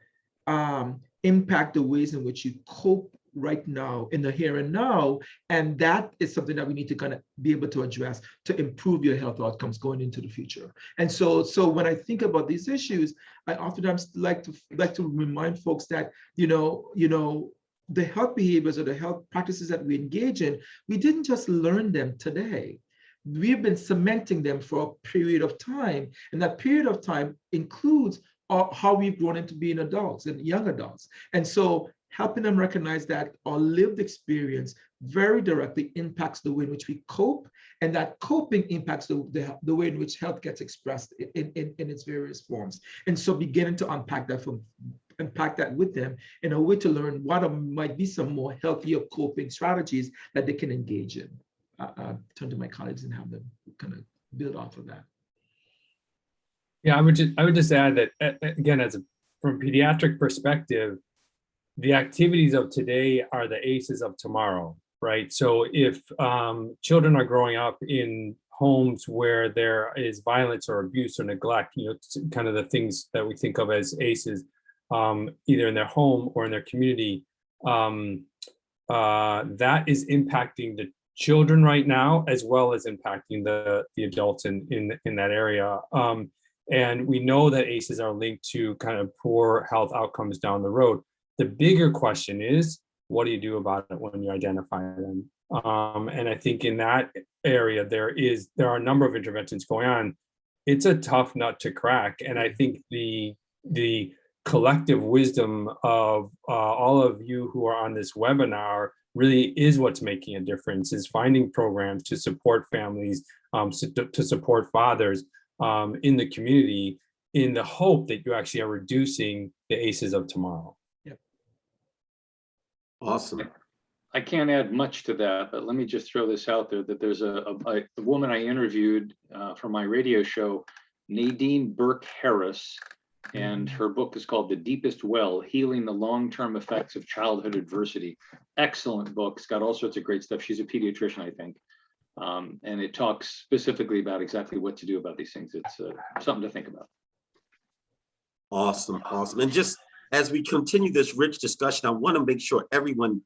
impact the ways in which you cope right now, in the here and now. And that is something that we need to kind of be able to address to improve your health outcomes going into the future. And so when I think about these issues, I oftentimes like to remind folks that, you know, the health behaviors or the health practices that we engage in, we didn't just learn them today. We've been cementing them for a period of time. And that period of time includes how we've grown into being adults and young adults. And so helping them recognize that our lived experience very directly impacts the way in which we cope, and that coping impacts the way in which health gets expressed in its various forms. And so beginning to unpack that with them in a way to learn what might be some more healthier coping strategies that they can engage in. Turn to my colleagues and have them kind of build off of that. Yeah, I would just add that, again, from a pediatric perspective, the activities of today are the ACEs of tomorrow, right? So if children are growing up in homes where there is violence or abuse or neglect, you know, kind of the things that we think of as ACEs, either in their home or in their community, that is impacting the children right now, as well as impacting the adults in that area. And we know that ACEs are linked to kind of poor health outcomes down the road. The bigger question is, what do you do about it when you identify them? And I think in that area, there are a number of interventions going on. It's a tough nut to crack. And I think the collective wisdom of all of you who are on this webinar really is what's making a difference, is finding programs to support families, to support fathers in the community, in the hope that you actually are reducing the ACEs of tomorrow. Yep. Awesome. I can't add much to that, but let me just throw this out there, that there's a woman I interviewed for my radio show, Nadine Burke Harris, and her book is called The Deepest Well, Healing the Long-Term Effects of Childhood Adversity. Excellent book. It's got all sorts of great stuff. She's a pediatrician, I think. And it talks specifically about exactly what to do about these things. It's something to think about. Awesome, awesome. And just as we continue this rich discussion, I want to make sure everyone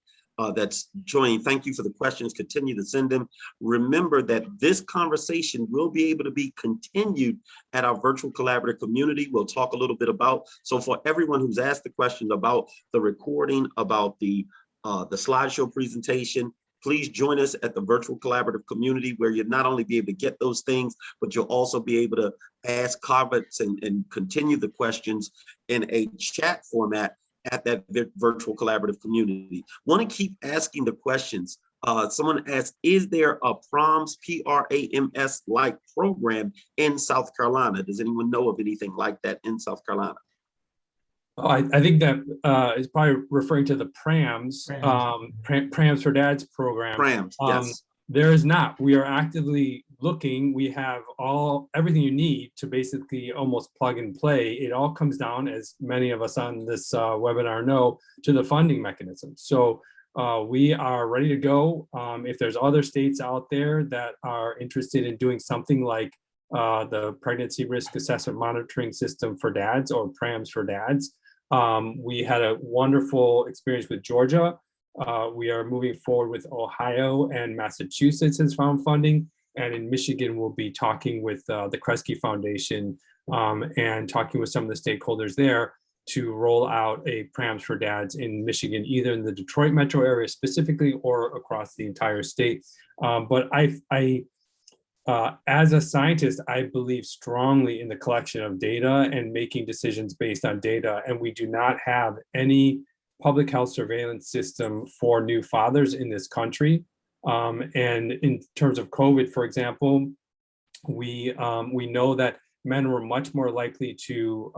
that's joining, thank you for the questions, continue to send them. Remember that this conversation will be able to be continued at our virtual collaborative community. We'll talk a little bit about, so for everyone who's asked the question about the recording, about the slideshow presentation, please join us at the virtual collaborative community, where you'll not only be able to get those things, but you'll also be able to ask comments and continue the questions in a chat format at that virtual collaborative community. Want to keep asking the questions. Someone asked, is there a PRAMS, P-R-A-M-S like program in South Carolina? Does anyone know of anything like that in South Carolina? Oh, I think that is probably referring to the PRAMS, PRAMS for Dads program. PRAMS, yes. There is not. We are actively looking. We have everything you need to basically almost plug and play. It all comes down, as many of us on this webinar know, to the funding mechanism. So we are ready to go. If there's other states out there that are interested in doing something like the Pregnancy Risk Assessment Monitoring System for Dads, or PRAMS for Dads, we had a wonderful experience with Georgia. We are moving forward with Ohio, and Massachusetts has found funding. And in Michigan, we'll be talking with the Kresge Foundation and talking with some of the stakeholders there to roll out a PRAMS for Dads in Michigan, either in the Detroit metro area specifically or across the entire state. But as a scientist, I believe strongly in the collection of data and making decisions based on data. And we do not have any public health surveillance system for new fathers in this country. And in terms of COVID, for example, we know that men were much more likely to,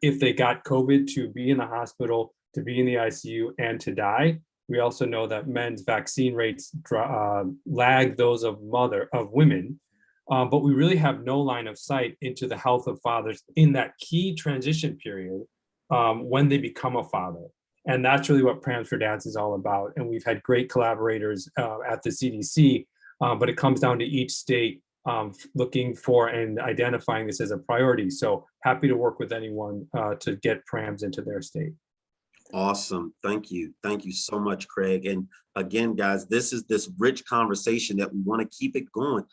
if they got COVID, to be in the hospital, to be in the ICU, and to die. We also know that men's vaccine rates lag those of women, but we really have no line of sight into the health of fathers in that key transition period when they become a father. And that's really what PRAMS for Dads is all about. And we've had great collaborators at the CDC, but it comes down to each state looking for and identifying this as a priority. So happy to work with anyone to get PRAMS into their state. Awesome. Thank you. Thank you so much, Craig. And again, guys, this is this rich conversation that we want to keep it going.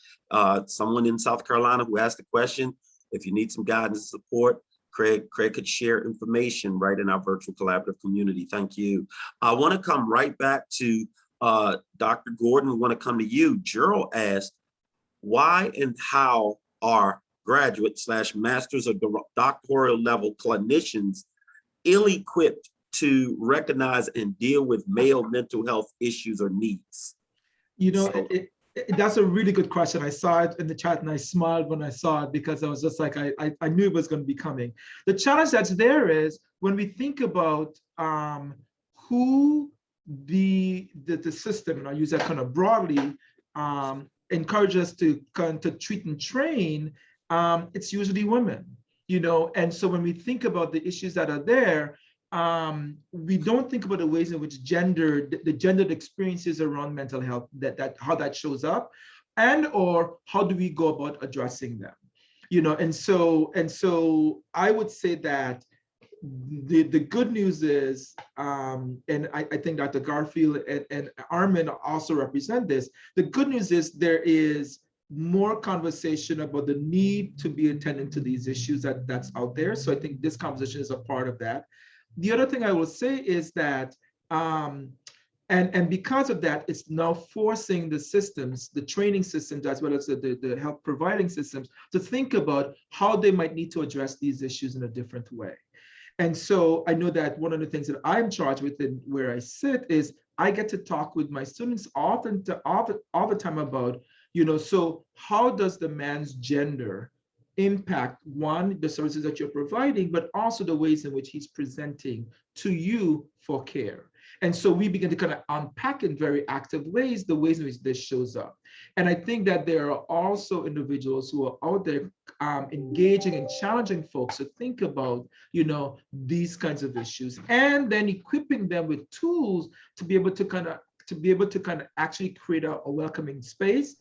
Someone in South Carolina who asked a question, if you need some guidance and support, Craig could share information right in our virtual collaborative community. Thank you. I want to come right back to Dr. Gordon. We want to come to you. Gerald asked, why and how are graduate / master's or doctoral level clinicians ill-equipped to recognize and deal with male mental health issues or needs? You know, that's a really good question. I saw it in the chat and I smiled when I saw it, because I was just like, I knew it was going to be coming. The challenge that's there is when we think about who the system, and I use that kind of broadly, encourages us to treat and train, it's usually women, you know. And so when we think about the issues that are there, we don't think about the ways in which the gendered experiences around mental health, how that shows up, and or how do we go about addressing them, you know. And so I would say that the good news is, and I think Dr. Garfield and Armin also represent this, the good news is there is more conversation about the need to be attending to these issues that's out there. So I think this conversation is a part of that. The other thing I will say is that And because of that, it's now forcing the systems, the training systems, as well as the health providing systems, to think about how they might need to address these issues in a different way. And so I know that one of the things that I'm charged with and where I sit is I get to talk with my students all the time about, so how does the man's gender impact, one, the services that you're providing, but also the ways in which he's presenting to you for care. And so we begin to kind of unpack in very active ways the ways in which this shows up. And I think that there are also individuals who are out there engaging and challenging folks to think about, these kinds of issues, and then equipping them with tools to be able to kind of actually create a welcoming space,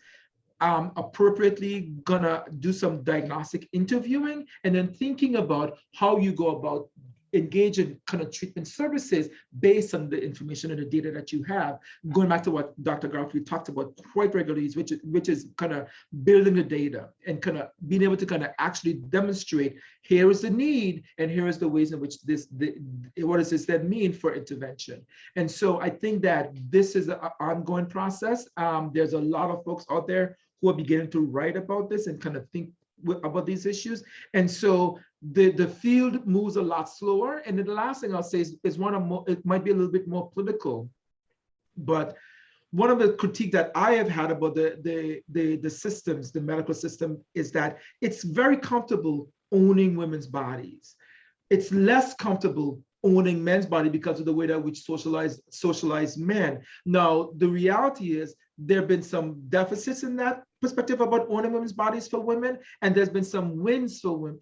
appropriately gonna do some diagnostic interviewing, and then thinking about how you go about engage in kind of treatment services based on the information and the data that you have. Going back to what Dr. Garfield talked about quite regularly, which is kind of building the data and kind of being able to kind of actually demonstrate, here is the need and here is the ways in which what does this then mean for intervention. And so I think that this is an ongoing process. There's a lot of folks out there who are beginning to write about this and kind of think about these issues. And so the field moves a lot slower. And then the last thing I'll say is it might be a little bit more political, but one of the critique that I have had about the systems, the medical system, is that it's very comfortable owning women's bodies. It's less comfortable owning men's body because of the way that we socialize men. Now, the reality is there have been some deficits in that perspective about owning women's bodies for women, and there's been some wins for women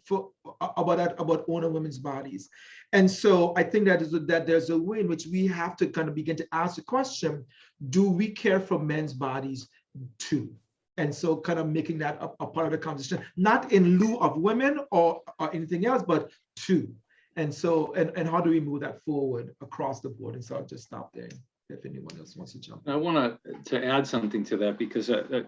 about owning women's bodies. And so I think that there's a way in which we have to kind of begin to ask the question, do we care for men's bodies too? And so kind of making that a part of the conversation, not in lieu of women or anything else, but too. And so, and how do we move that forward across the board? And so I'll just stop there if anyone else wants to jump in. I want to add something to that, because an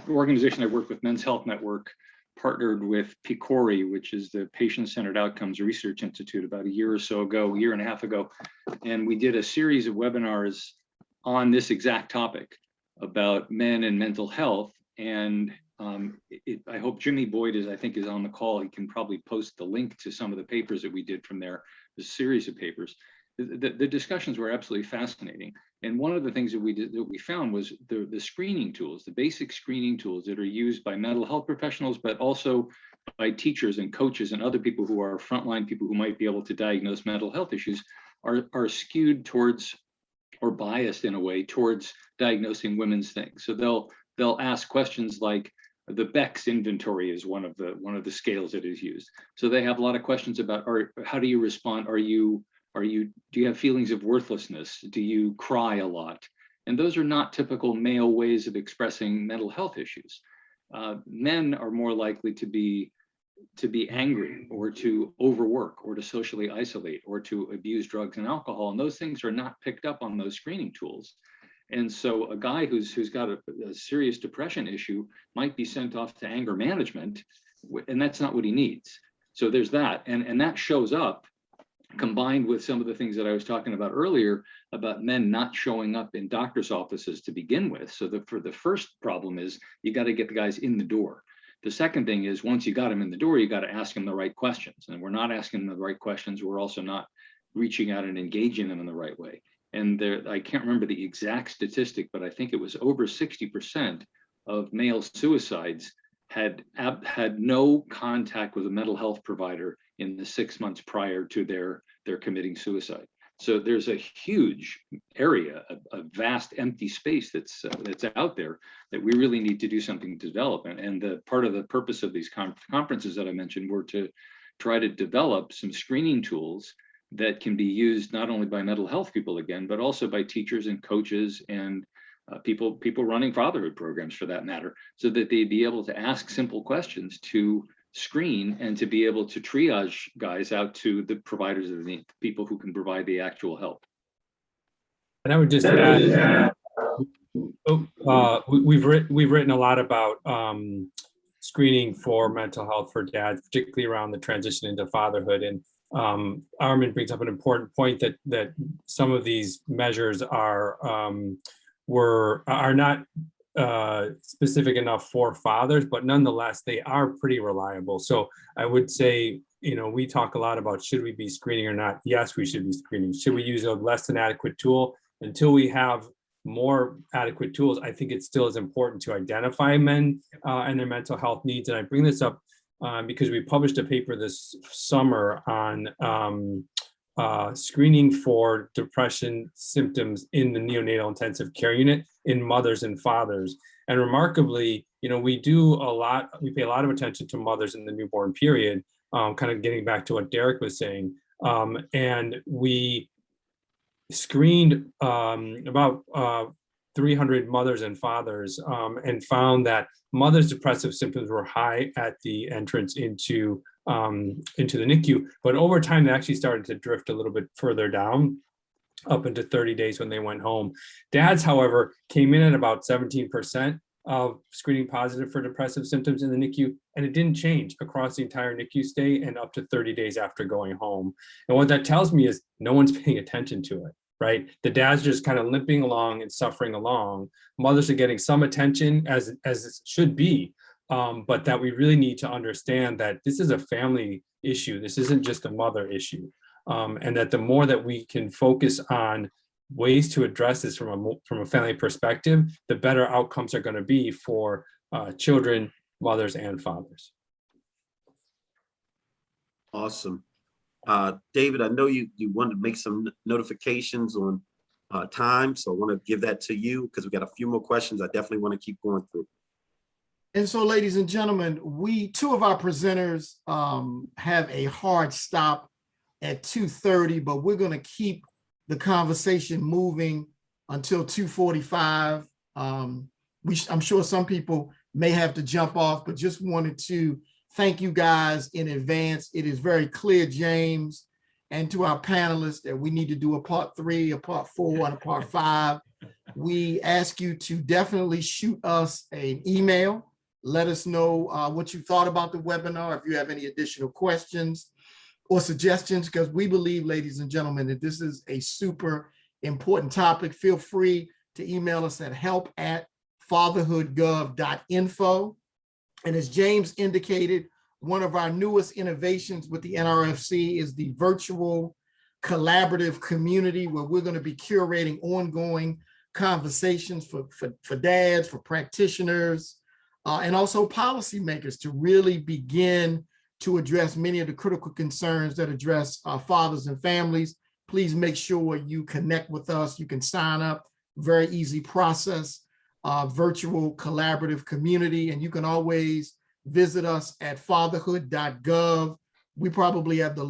organization I work with, Men's Health Network, partnered with PCORI, which is the Patient-Centered Outcomes Research Institute, about a year and a half ago. And we did a series of webinars on this exact topic about men and mental health. And I hope Jimmy Boyd is on the call. He can probably post the link to some of the papers that we did from there, the series of papers. The discussions were absolutely fascinating. And one of the things that we found was the screening tools, the basic screening tools that are used by mental health professionals, but also by teachers and coaches and other people who are frontline people who might be able to diagnose mental health issues, are skewed towards, or biased in a way, towards diagnosing women's things. So they'll ask questions like, the Beck's inventory is one of the scales that is used. So they have a lot of questions about, how do you respond? Do you have feelings of worthlessness? Do you cry a lot? And those are not typical male ways of expressing mental health issues. Men are more likely to be angry, or to overwork, or to socially isolate, or to abuse drugs and alcohol. And those things are not picked up on those screening tools. And so a guy who's got a serious depression issue might be sent off to anger management, and that's not what he needs. So there's that, and that shows up combined with some of the things that I was talking about earlier about men not showing up in doctor's offices to begin with. So for the first problem is you got to get the guys in the door. The second thing is, once you got them in the door, you got to ask them the right questions. And we're not asking them the right questions. We're also not reaching out and engaging them in the right way. And I can't remember the exact statistic, but I think it was over 60% of male suicides had no contact with a mental health provider in the 6 months prior to their committing suicide. So there's a huge area, a vast empty space that's out there that we really need to do something to develop. And the part of the purpose of these conferences that I mentioned were to try to develop some screening tools that can be used not only by mental health people again, but also by teachers and coaches and people running fatherhood programs, for that matter, so that they'd be able to ask simple questions to screen and to be able to triage guys out to the providers of the need, people who can provide the actual help. And I would just add, we've written a lot about screening for mental health for dads, particularly around the transition into fatherhood. And Armin brings up an important point that some of these measures are not specific enough for fathers, but nonetheless, they are pretty reliable. So I would say, we talk a lot about should we be screening or not? Yes, we should be screening. Should we use a less than adequate tool? Until we have more adequate tools, I think it still is important to identify men and their mental health needs. And I bring this up because we published a paper this summer on screening for depression symptoms in the neonatal intensive care unit in mothers and fathers. And remarkably, we pay a lot of attention to mothers in the newborn period, kind of getting back to what Derek was saying. And we screened about 300 mothers and fathers and found that mothers' depressive symptoms were high at the entrance into the NICU, but over time they actually started to drift a little bit further down, up into 30 days when they went home. Dads, however, came in at about 17% of screening positive for depressive symptoms in the NICU, and it didn't change across the entire NICU stay and up to 30 days after going home. And what that tells me is no one's paying attention to it. Right? The dad's just kind of limping along and suffering along. Mothers are getting some attention as it should be, but that we really need to understand that this is a family issue. This isn't just a mother issue. And that the more that we can focus on ways to address this from a family perspective, the better outcomes are going to be for children, mothers, and fathers. Awesome. David, I know you wanted to make some notifications on time, so I want to give that to you because we got a few more questions I definitely want to keep going through. And so, ladies and gentlemen, two of our presenters have a hard stop at 2:30, but we're going to keep the conversation moving until 2:45. I'm sure some people may have to jump off, but just wanted to thank you guys in advance. It is very clear, James, and to our panelists that we need to do a part 3, a part 4, and a part 5. We ask you to definitely shoot us an email. Let us know what you thought about the webinar, if you have any additional questions or suggestions, because we believe, ladies and gentlemen, that this is a super important topic. Feel free to email us at help@fatherhoodgov.info. And as James indicated, one of our newest innovations with the NRFC is the virtual collaborative community, where we're going to be curating ongoing conversations for dads, for practitioners, and also policymakers to really begin to address many of the critical concerns that address fathers and families. Please make sure you connect with us. You can sign up, very easy process. Virtual collaborative community, and you can always visit us at fatherhood.gov. We probably have the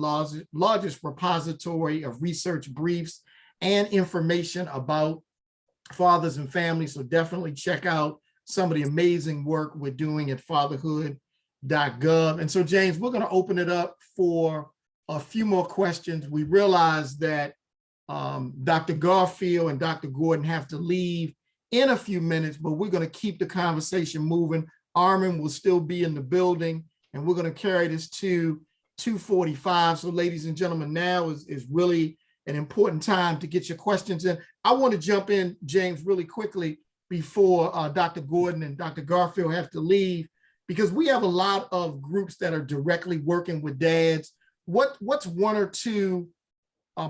largest repository of research briefs and information about fathers and families, so definitely check out some of the amazing work we're doing at fatherhood.gov. And so, James, we're going to open it up for a few more questions. We realize that Dr. Garfield and Dr. Gordon have to leave in a few minutes, but we're going to keep the conversation moving. Armin will still be in the building, and we're going to carry this to 2:45. So, ladies and gentlemen, now is really an important time to get your questions in. I want to jump in, James, really quickly before Dr. Gordon and Dr. Garfield have to leave, because we have a lot of groups that are directly working with dads. What's one or two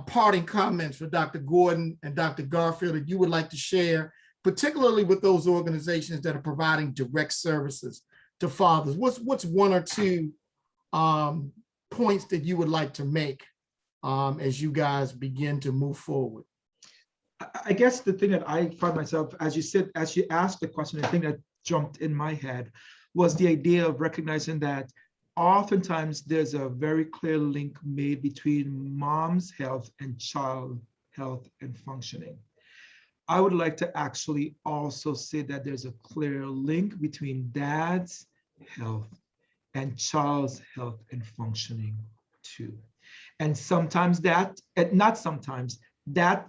parting comments for Dr. Gordon and Dr. Garfield that you would like to share, particularly with those organizations that are providing direct services to fathers? What's one or two points that you would like to make as you guys begin to move forward? I guess the thing that I find myself, as you asked the question, the thing that jumped in my head was the idea of recognizing that oftentimes there's a very clear link made between mom's health and child health and functioning. I would like to actually also say that there's a clear link between dad's health and child's health and functioning too. And sometimes that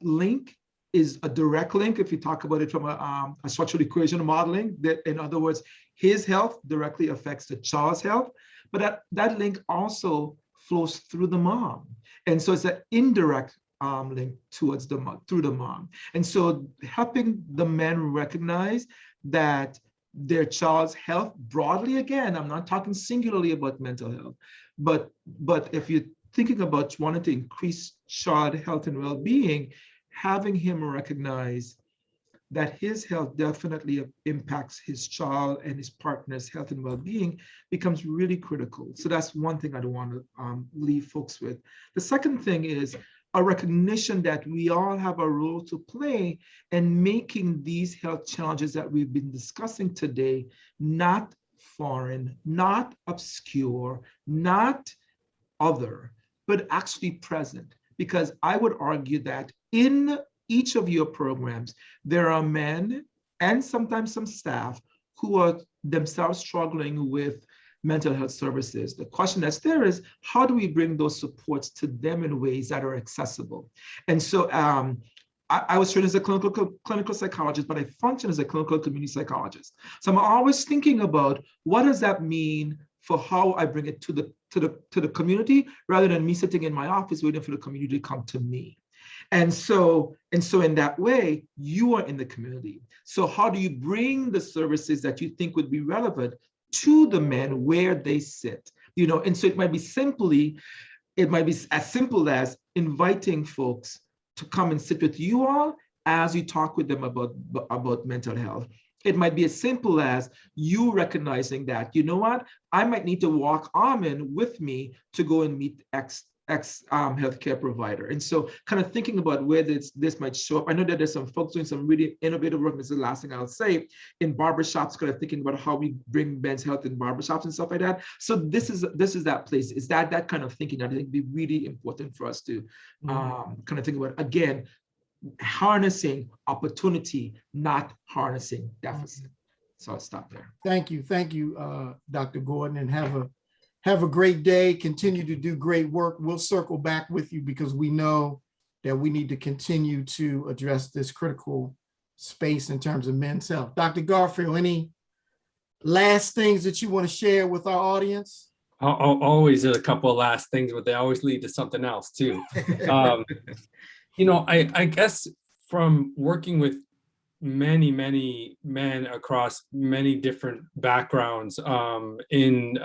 link is a direct link if you talk about it from a structural equation modeling, that in other words, his health directly affects the child's health, but that link also flows through the mom. And so it's an indirect link towards the mom, through the mom. And so helping the men recognize that their child's health broadly, again, I'm not talking singularly about mental health, but if you're thinking about wanting to increase child health and well-being, having him recognize that his health definitely impacts his child and his partner's health and well-being becomes really critical. So that's one thing I don't want to leave folks with. The second thing is a recognition that we all have a role to play in making these health challenges that we've been discussing today not foreign, not obscure, not other, but actually present. Because I would argue that in each of your programs, there are men and sometimes some staff who are themselves struggling with mental health services. The question that's there is, how do we bring those supports to them in ways that are accessible? And so I was trained as a clinical psychologist, but I function as a clinical community psychologist. So I'm always thinking about what does that mean for how I bring it to the community, rather than me sitting in my office waiting for the community to come to me. And so in that way, you are in the community. So how do you bring the services that you think would be relevant to the men where they sit? You know, and so it might be as simple as inviting folks to come and sit with you all as you talk with them about mental health. It might be as simple as you recognizing that, you know what, I might need to walk Armin with me to go and meet X healthcare provider. And so kind of thinking about where this might show up. I know that there's some folks doing some really innovative work. This is the last thing I'll say, in barbershops, kind of thinking about how we bring men's health in barbershops and stuff like that. So this is that place. Is that kind of thinking I think would be really important for us to kind of think about, again, harnessing opportunity, not harnessing deficit. So I'll stop there. Thank you, Dr. Gordon, and have a great day. Continue to do great work. We'll circle back with you because we know that we need to continue to address this critical space in terms of men's health. Dr. Garfield, any last things that you want to share with our audience? Always a couple of last things, but they always lead to something else too. You know, I guess from working with many men across many different backgrounds in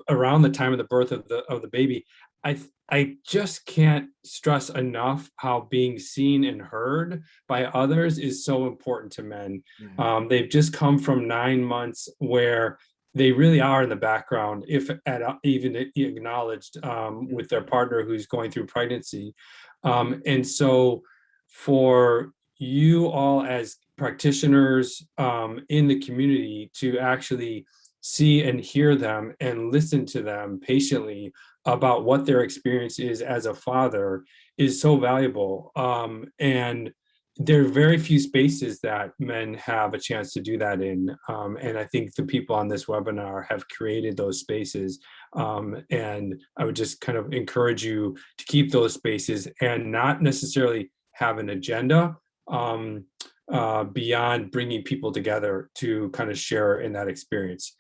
around the time of the birth of the baby, I just can't stress enough how being seen and heard by others is so important to men. They've just come from 9 months where they really are in the background, if even acknowledged with their partner who's going through pregnancy. And so for you all as practitioners in the community to actually see and hear them and listen to them patiently about what their experience is as a father is so valuable. And there are very few spaces that men have a chance to do that in. And I think the people on this webinar have created those spaces. And I would just kind of encourage you to keep those spaces and not necessarily have an agenda beyond bringing people together to kind of share in that experience.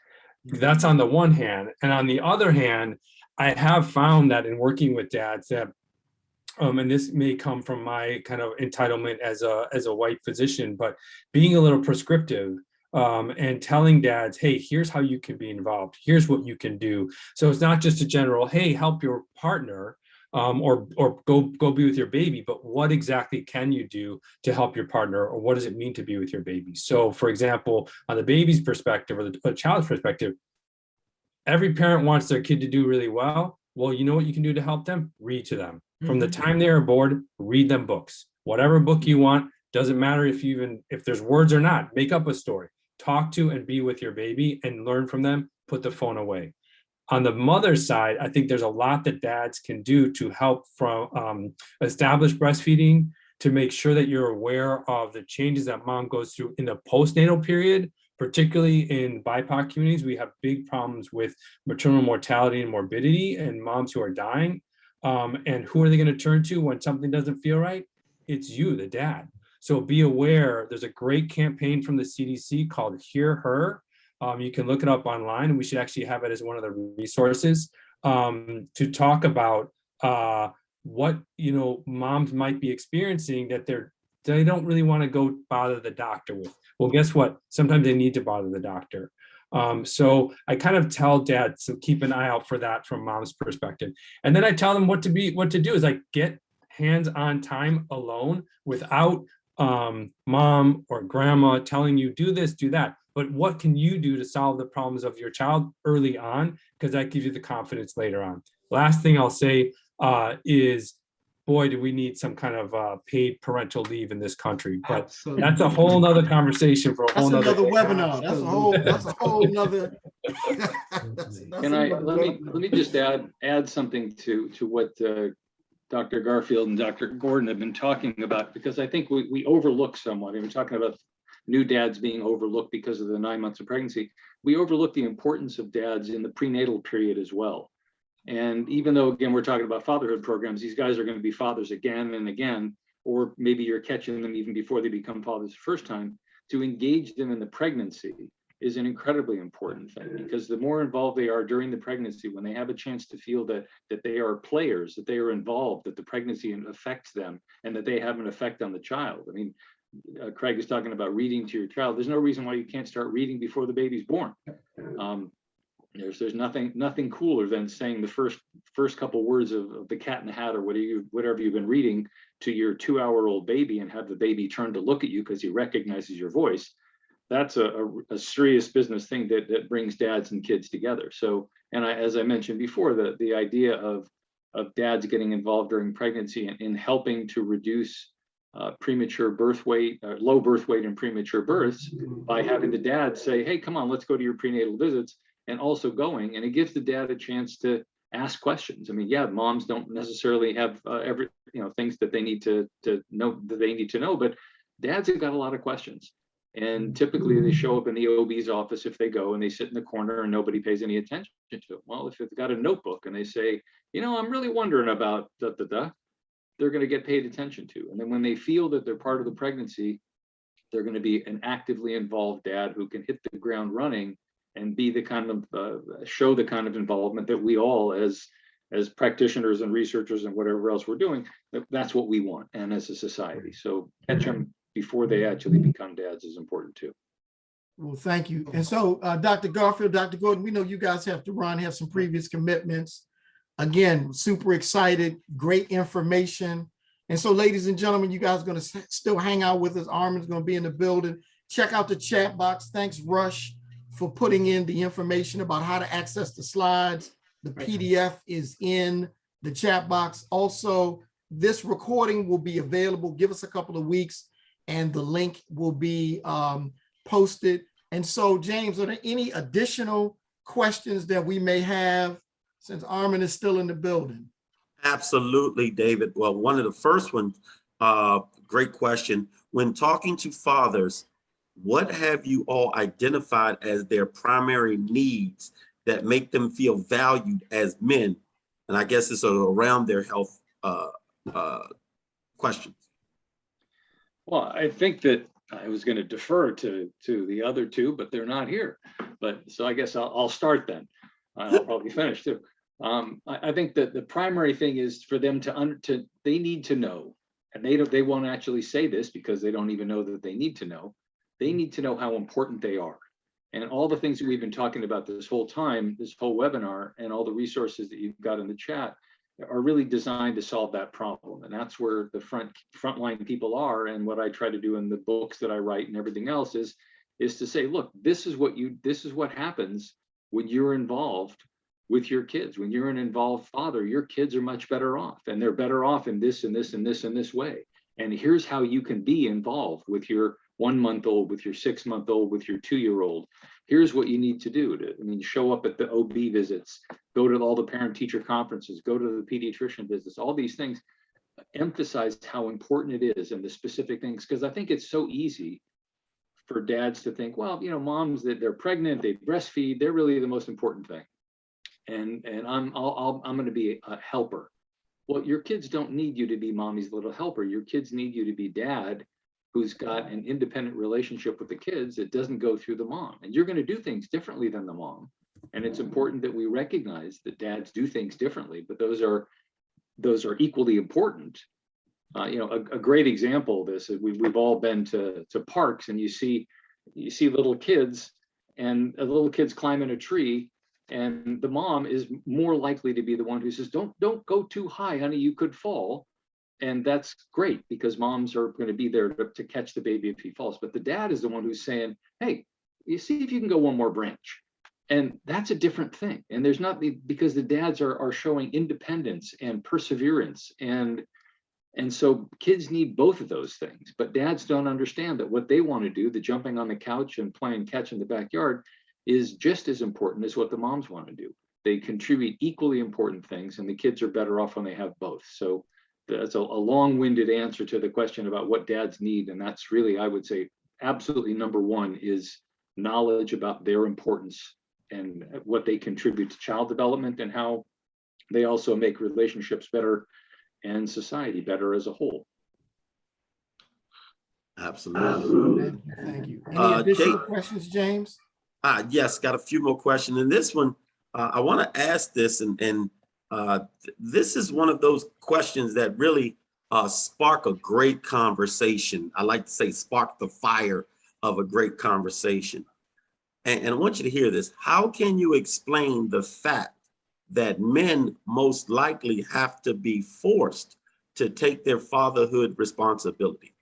That's on the one hand. And on the other hand, I have found that in working with dads that, and this may come from my kind of entitlement as a white physician, but being a little prescriptive and telling dads, hey, here's how you can be involved. Here's what you can do. So it's not just a general, hey, help your partner or go be with your baby, but what exactly can you do to help your partner, or what does it mean to be with your baby? So for example, on the baby's perspective or the child's perspective, every parent wants their kid to do really well. Well, you know what you can do to help them? Read to them. From the time they are bored, read them books. Whatever book you want, doesn't matter if there's words or not, make up a story. Talk to and be with your baby and learn from them, put the phone away. On the mother's side, I think there's a lot that dads can do to help from establish breastfeeding, to make sure that you're aware of the changes that mom goes through in the postnatal period. Particularly in BIPOC communities, we have big problems with maternal mortality and morbidity and moms who are dying. And who are they going to turn to when something doesn't feel right? It's you, the dad. So be aware, there's a great campaign from the CDC called Hear Her. You can look it up online, and we should actually have it as one of the resources. to talk about what, moms might be experiencing that they don't really want to go bother the doctor with. Well, guess what? Sometimes they need to bother the doctor. So I kind of tell dads to keep an eye out for that from mom's perspective. And then I tell them what to do is like get hands-on time alone without mom or grandma telling you do this, do that. But what can you do to solve the problems of your child early on? Because that gives you the confidence later on. Last thing I'll say is, boy, do we need some kind of paid parental leave in this country. But Absolutely. that's a whole nother conversation for a whole That's nother another webinar. That's a whole nother. Let me just add something to what Dr. Garfield and Dr. Gordon have been talking about, because I think we overlook somewhat. We're talking about new dads being overlooked because of the 9 months of pregnancy. We overlook the importance of dads in the prenatal period as well. And even though, again, we're talking about fatherhood programs, these guys are going to be fathers again and again, or maybe you're catching them even before they become fathers the first time. To engage them in the pregnancy is an incredibly important thing, because the more involved they are during the pregnancy, when they have a chance to feel that they are players, that they are involved, that the pregnancy affects them, and that they have an effect on the child. I mean, Craig is talking about reading to your child. There's no reason why you can't start reading before the baby's born. There's nothing cooler than saying the first couple words of The Cat in the Hat or whatever you've been reading to your 2-hour-old baby, and have the baby turn to look at you because he recognizes your voice. That's a serious business thing that brings dads and kids together. So, and as I mentioned before, the idea of dads getting involved during pregnancy in helping to reduce premature birth weight, low birth weight and premature births, by having the dad say, hey, come on, let's go to your prenatal visits, and also going. And it gives the dad a chance to ask questions. I mean, yeah, moms don't necessarily have things that they need to know, but dads have got a lot of questions. And typically they show up in the OB's office if they go, and they sit in the corner and nobody pays any attention to them. Well, if they've got a notebook and they say, I'm really wondering about they're going to get paid attention to. And then when they feel that they're part of the pregnancy, they're going to be an actively involved dad who can hit the ground running and be the kind of show the kind of involvement that we all as practitioners and researchers and whatever else we're doing, that's what we want, and as a society. So catch them before they actually become dads is important too. Well, thank you. And so Dr. Garfield, Dr. Gordon, we know you guys have to have some previous commitments. Again, super excited, great information. And so, ladies and gentlemen, you guys are going to still hang out with us. Armin's going to be in the building. Check out the chat box. Thanks, Rush, for putting in the information about how to access the slides. The PDF is in the chat box. Also, this recording will be available. Give us a couple of weeks and the link will be posted. And so, James, are there any additional questions that we may have since Armin is still in the building? Absolutely, David. Well, one of the first ones, great question. When talking to fathers, what have you all identified as their primary needs that make them feel valued as men? And I guess it's around their health questions. Well, I think that I was going to defer to the other two, but they're not here. But so I guess I'll start then. I'll probably finish too. I think that the primary thing is for them they need to know, and they won't actually say this because they don't even know that they need to know. They need to know how important they are. And all the things that we've been talking about this whole time, this whole webinar, and all the resources that you've got in the chat are really designed to solve that problem. And that's where the frontline people are. And what I try to do in the books that I write and everything else is to say, look, this is what happens when you're involved with your kids. When you're an involved father, your kids are much better off, and they're better off in this and this and this and this way. And here's how you can be involved with your 1-month-old, with your 6-month-old, with your 2-year-old. Here's what you need to do. Show up at the OB visits, go to all the parent-teacher conferences, go to the pediatrician visits, all these things. Emphasize how important it is and the specific things, because I think it's so easy for dads to think, well, moms that they're pregnant, they breastfeed, they're really the most important thing. And I'm going to be a helper. Well, your kids don't need you to be mommy's little helper. Your kids need you to be dad who's got an independent relationship with the kids that doesn't go through the mom. And you're going to do things differently than the mom, And it's important that we recognize that dads do things differently, but those are equally important. You know, a great example of this is we've all been to parks, and you see little kids, and little kids climbing a tree, and the mom is more likely to be the one who says, don't go too high, honey, you could fall. And that's great, because moms are going to be there to catch the baby if he falls. But the dad is the one who's saying, hey, you see if you can go one more branch. And that's a different thing. And there's not, because the dads are showing independence and perseverance. And so kids need both of those things. But dads don't understand that what they want to do, the jumping on the couch and playing catch in the backyard, is just as important as what the moms want to do. They contribute equally important things, and the kids are better off when they have both. So that's a long-winded answer to the question about what dads need. And that's really, I would say, absolutely number one is knowledge about their importance and what they contribute to child development, and how they also make relationships better and society better as a whole. Absolutely. Thank you. Any additional questions, James? Yes, got a few more questions. And this one, I want to ask this, and this is one of those questions that really spark a great conversation. I like to say spark the fire of a great conversation. And I want you to hear this. How can you explain the fact that men most likely have to be forced to take their fatherhood responsibility?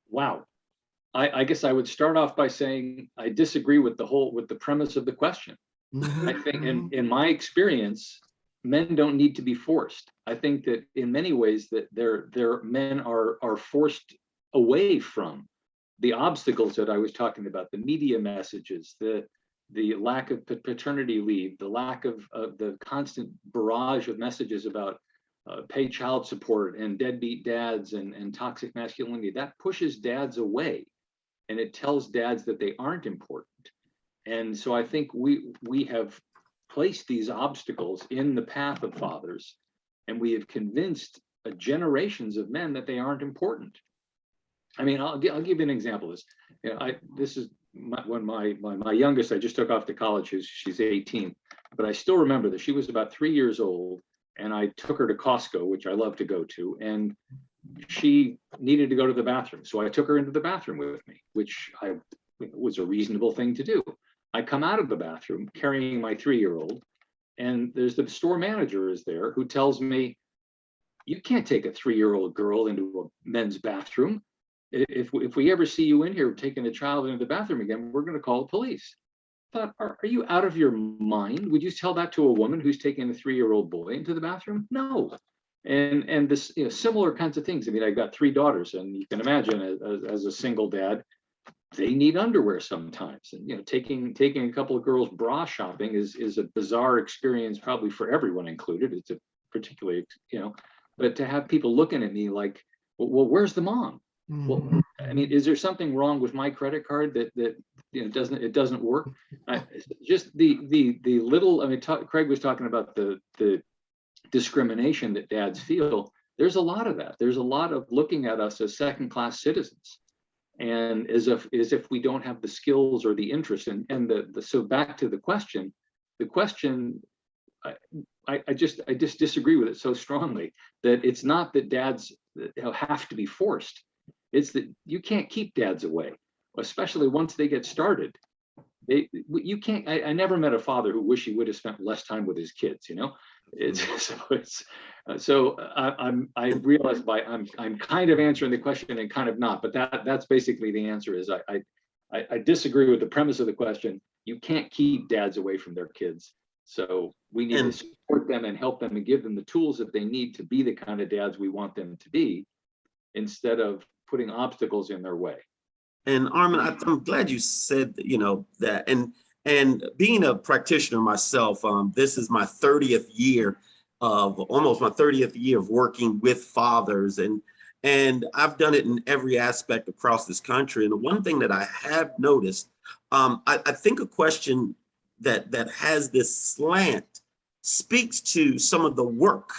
Wow. I guess I would start off by saying I disagree with the premise of the question. I think in my experience, men don't need to be forced. I think that in many ways that their men are forced away from the obstacles that I was talking about, the media messages, the lack of paternity leave, the lack of the constant barrage of messages about paid child support and deadbeat dads and toxic masculinity. That pushes dads away, and it tells dads that they aren't important. And so I think we have placed these obstacles in the path of fathers, and we have convinced generations of men that they aren't important. I mean, I'll give you an example of this. You know, this is when my youngest, I just took off to college. She's 18, but I still remember that she was about 3 years old, and I took her to Costco, which I love to go to, and she needed to go to the bathroom. So I took her into the bathroom with me, which was a reasonable thing to do. I come out of the bathroom carrying my 3-year-old, and there's the store manager is there who tells me, you can't take a 3-year-old girl into a men's bathroom. If we ever see you in here taking a child into the bathroom again, we're going to call the police. I thought, are you out of your mind? Would you tell that to a woman who's taking a 3-year-old boy into the bathroom? No. And this, similar kinds of things. I mean, I got 3 daughters, and you can imagine as a single dad, they need underwear sometimes. And taking a couple of girls bra shopping is a bizarre experience, probably for everyone included. It's a particularly, but to have people looking at me like, well, where's the mom? Well, I mean, is there something wrong with my credit card that doesn't work? Just the little. I mean, Craig was talking about the discrimination that dads feel. There's a lot of that. There's a lot of looking at us as second-class citizens, and as if we don't have the skills or the interest. So back to the question. The question, I just disagree with it so strongly that it's not that dads have to be forced. It's that you can't keep dads away, especially once they get started. You can't. I never met a father who wished he would have spent less time with his kids. I realize I'm kind of answering the question and kind of not, but that's basically the answer. Is I disagree with the premise of the question. You can't keep dads away from their kids. So we need to support them and help them and give them the tools that they need to be the kind of dads we want them to be, instead of putting obstacles in their way. And Armin, I'm glad you said that. And being a practitioner myself, this is my 30th year of working with fathers, and I've done it in every aspect across this country. And the one thing that I have noticed, I think a question that has this slant speaks to some of the work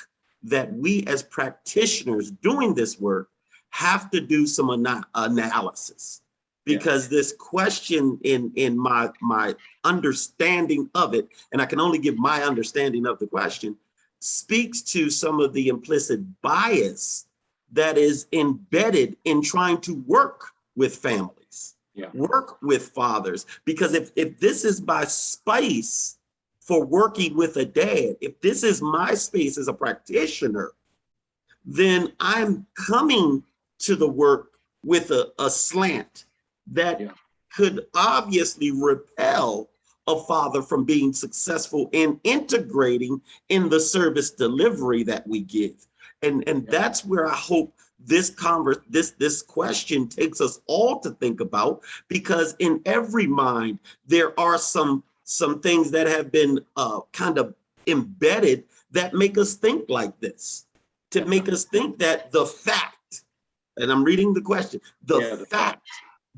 that we as practitioners doing this work have to do some analysis. because this question in my understanding of it, and I can only give my understanding of the question, speaks to some of the implicit bias that is embedded in trying to work with families, work with fathers. Because if this is my space for working with a dad, if this is my space as a practitioner, then I'm coming to the work with a slant that could obviously repel a father from being successful in integrating in the service delivery that we give. And that's where I hope this question takes us all to think about, because in every mind, there are some things that have been kind of embedded that make us think like this, to make us think that the fact, and I'm reading the question, the fact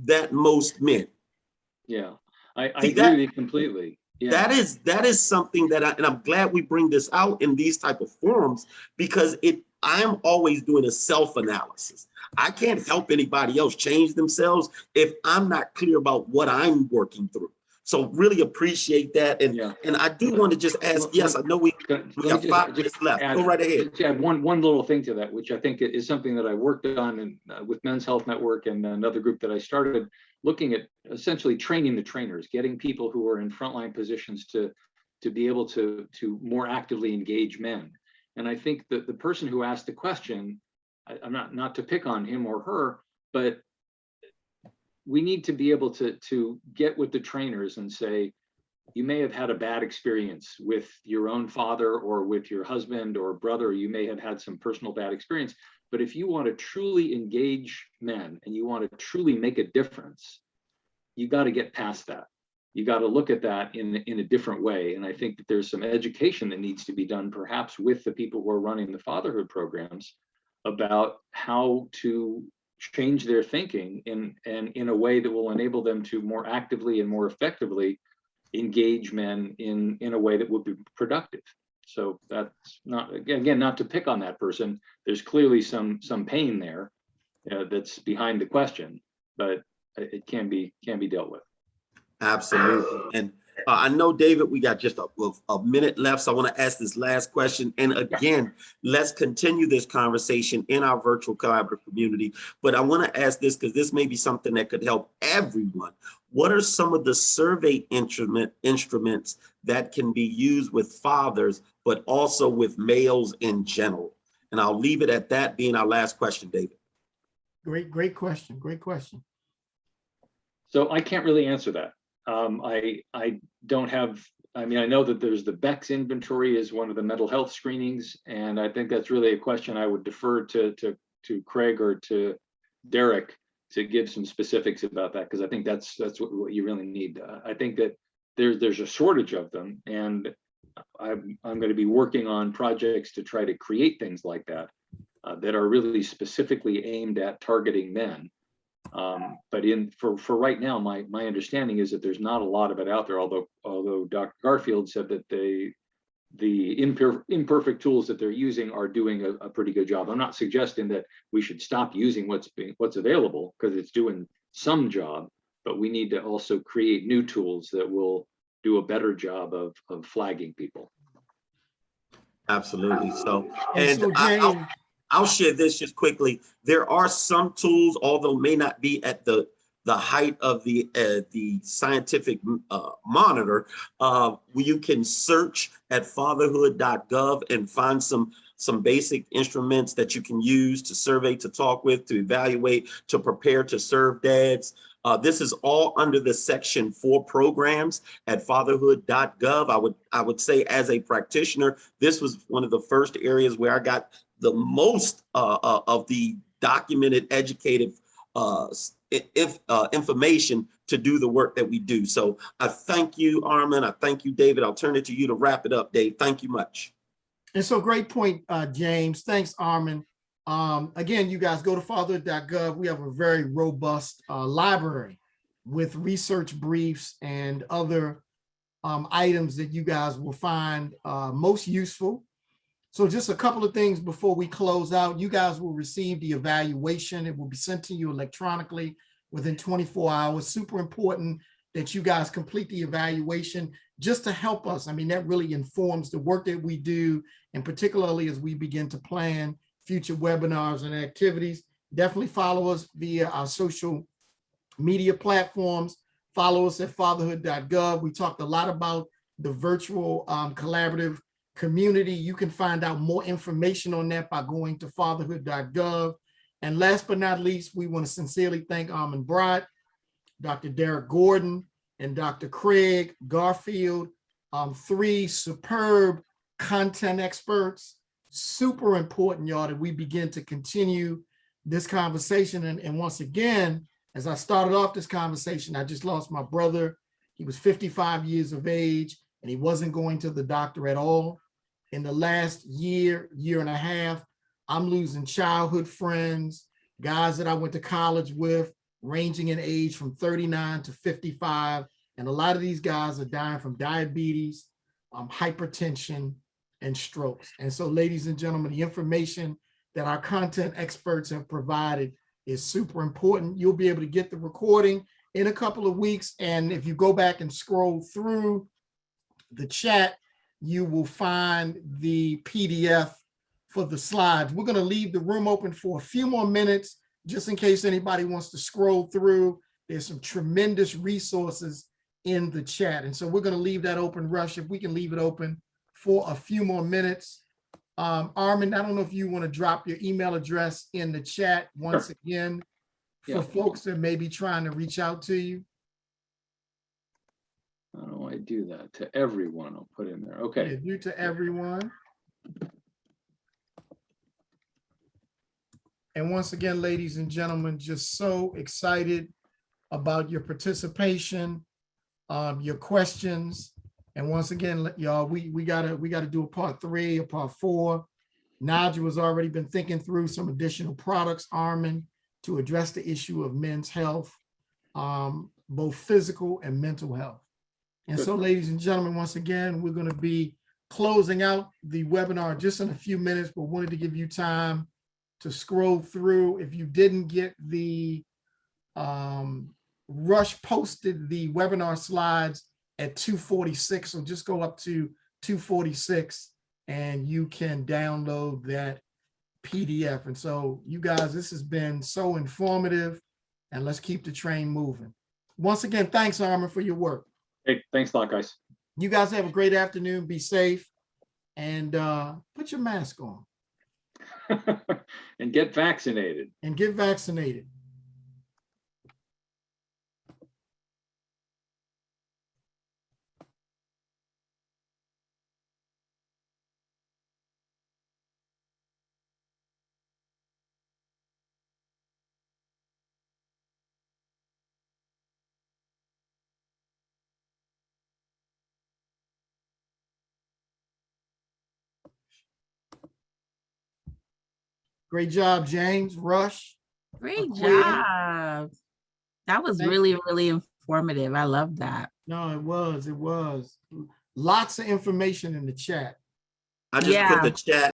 that most men. Yeah, I agree with you completely. Yeah. That is something that and I'm glad we bring this out in these type of forums, because I'm always doing a self-analysis. I can't help anybody else change themselves if I'm not clear about what I'm working through. So really appreciate that. And I do want to just ask, yes, I know we have 5 minutes left. Go right ahead. Just add one little thing to that, which I think is something that I worked on with Men's Health Network and another group that I started, looking at essentially training the trainers, getting people who are in frontline positions to be able to more actively engage men. And I think that the person who asked the question, I'm not to pick on him or her, but we need to be able to get with the trainers and say, you may have had a bad experience with your own father or with your husband or brother, you may have had some personal bad experience, but if you want to truly engage men and you want to truly make a difference, you got to get past that. You got to look at that in a different way. And I think that there's some education that needs to be done, perhaps with the people who are running the fatherhood programs, about how to change their thinking in a way that will enable them to more actively and more effectively engage men in a way that would be productive. So that's not, again, not to pick on that person. There's clearly some pain there that's behind the question, but it can be dealt with. Absolutely. And I know, David, we got just a minute left, so I want to ask this last question. And again, let's continue this conversation in our virtual collaborative community. But I want to ask this because this may be something that could help everyone. What are some of the survey instruments that can be used with fathers, but also with males in general? And I'll leave it at that being our last question, David. Great question. Great question. So I can't really answer that. I don't have, I mean, I know that there's the Beck's inventory is one of the mental health screenings, and I think that's really a question I would defer to Craig or to Derek to give some specifics about that, because I think that's what you really need. I think that there's a shortage of them, and I'm going to be working on projects to try to create things like that that are really specifically aimed at targeting men. But for right now, my understanding is that there's not a lot of it out there, although Dr. Garfield said that the imperfect tools that they're using are doing a pretty good job. I'm not suggesting that we should stop using what's available, because it's doing some job, but we need to also create new tools that will do a better job of flagging people. Absolutely. So, And so, James, I'll share this just quickly. There are some tools, although may not be at the height of the scientific monitor, where you can search at fatherhood.gov and find some basic instruments that you can use to survey, to talk with, to evaluate, to prepare to serve dads. This is all under the section for programs at fatherhood.gov. I would say, as a practitioner, this was one of the first areas where I got the most of the documented, educated information to do the work that we do. So I thank you, Armin. I thank you, David. I'll turn it to you to wrap it up, Dave. Thank you much. And so great point, James. Thanks, Armin. Again, you guys go to fatherhood.gov. We have a very robust library with research briefs and other items that you guys will find most useful. So just a couple of things before we close out. You guys will receive the evaluation. It will be sent to you electronically within 24 hours. Super important that you guys complete the evaluation just to help us. I mean, that really informs the work that we do, and particularly as we begin to plan future webinars and activities. Definitely follow us via our social media platforms. Follow us at fatherhood.gov. We talked a lot about the virtual collaborative community. You can find out more information on that by going to fatherhood.gov. And last but not least, we want to sincerely thank Armin Brott, Dr. Derek Gordon, and Dr. Craig Garfield, 3 superb content experts. Super important, y'all, that we begin to continue this conversation. And once again, as I started off this conversation, I just lost my brother. He was 55 years of age, and he wasn't going to the doctor at all. In the last year, year and a half, I'm losing childhood friends, guys that I went to college with, ranging in age from 39 to 55. And a lot of these guys are dying from diabetes, hypertension, and strokes. And so, ladies and gentlemen, the information that our content experts have provided is super important. You'll be able to get the recording in a couple of weeks. And if you go back and scroll through the chat, you will find the PDF for the slides. We're going to leave the room open for a few more minutes, just in case anybody wants to scroll through. There's some tremendous resources in the chat. And so we're going to leave that open. Rush, if we can leave it open for a few more minutes. Armin, I don't know if you want to drop your email address in the chat once again for folks that may be trying to reach out to you. How do I do that? To everyone, I'll put in there. Okay. Yeah, do to everyone. And once again, ladies and gentlemen, just so excited about your participation, your questions. And once again, y'all, we gotta do a part 3, a part 4. Nigel has already been thinking through some additional products, Armin, to address the issue of men's health, both physical and mental health. And so, ladies and gentlemen, once again, we're going to be closing out the webinar just in a few minutes, but wanted to give you time to scroll through. If you didn't get the Rush posted the webinar slides at 246, so just go up to 246 and you can download that PDF. And so, you guys, this has been so informative, and let's keep the train moving. Once again, thanks, Armin, for your work. Hey, thanks a lot, guys. You guys have a great afternoon. Be safe, and put your mask on. And get vaccinated. And get vaccinated. Great job, James, Rush. Great job. That was really, really informative. I love that. No, it was. Lots of information in the chat. I just put the chat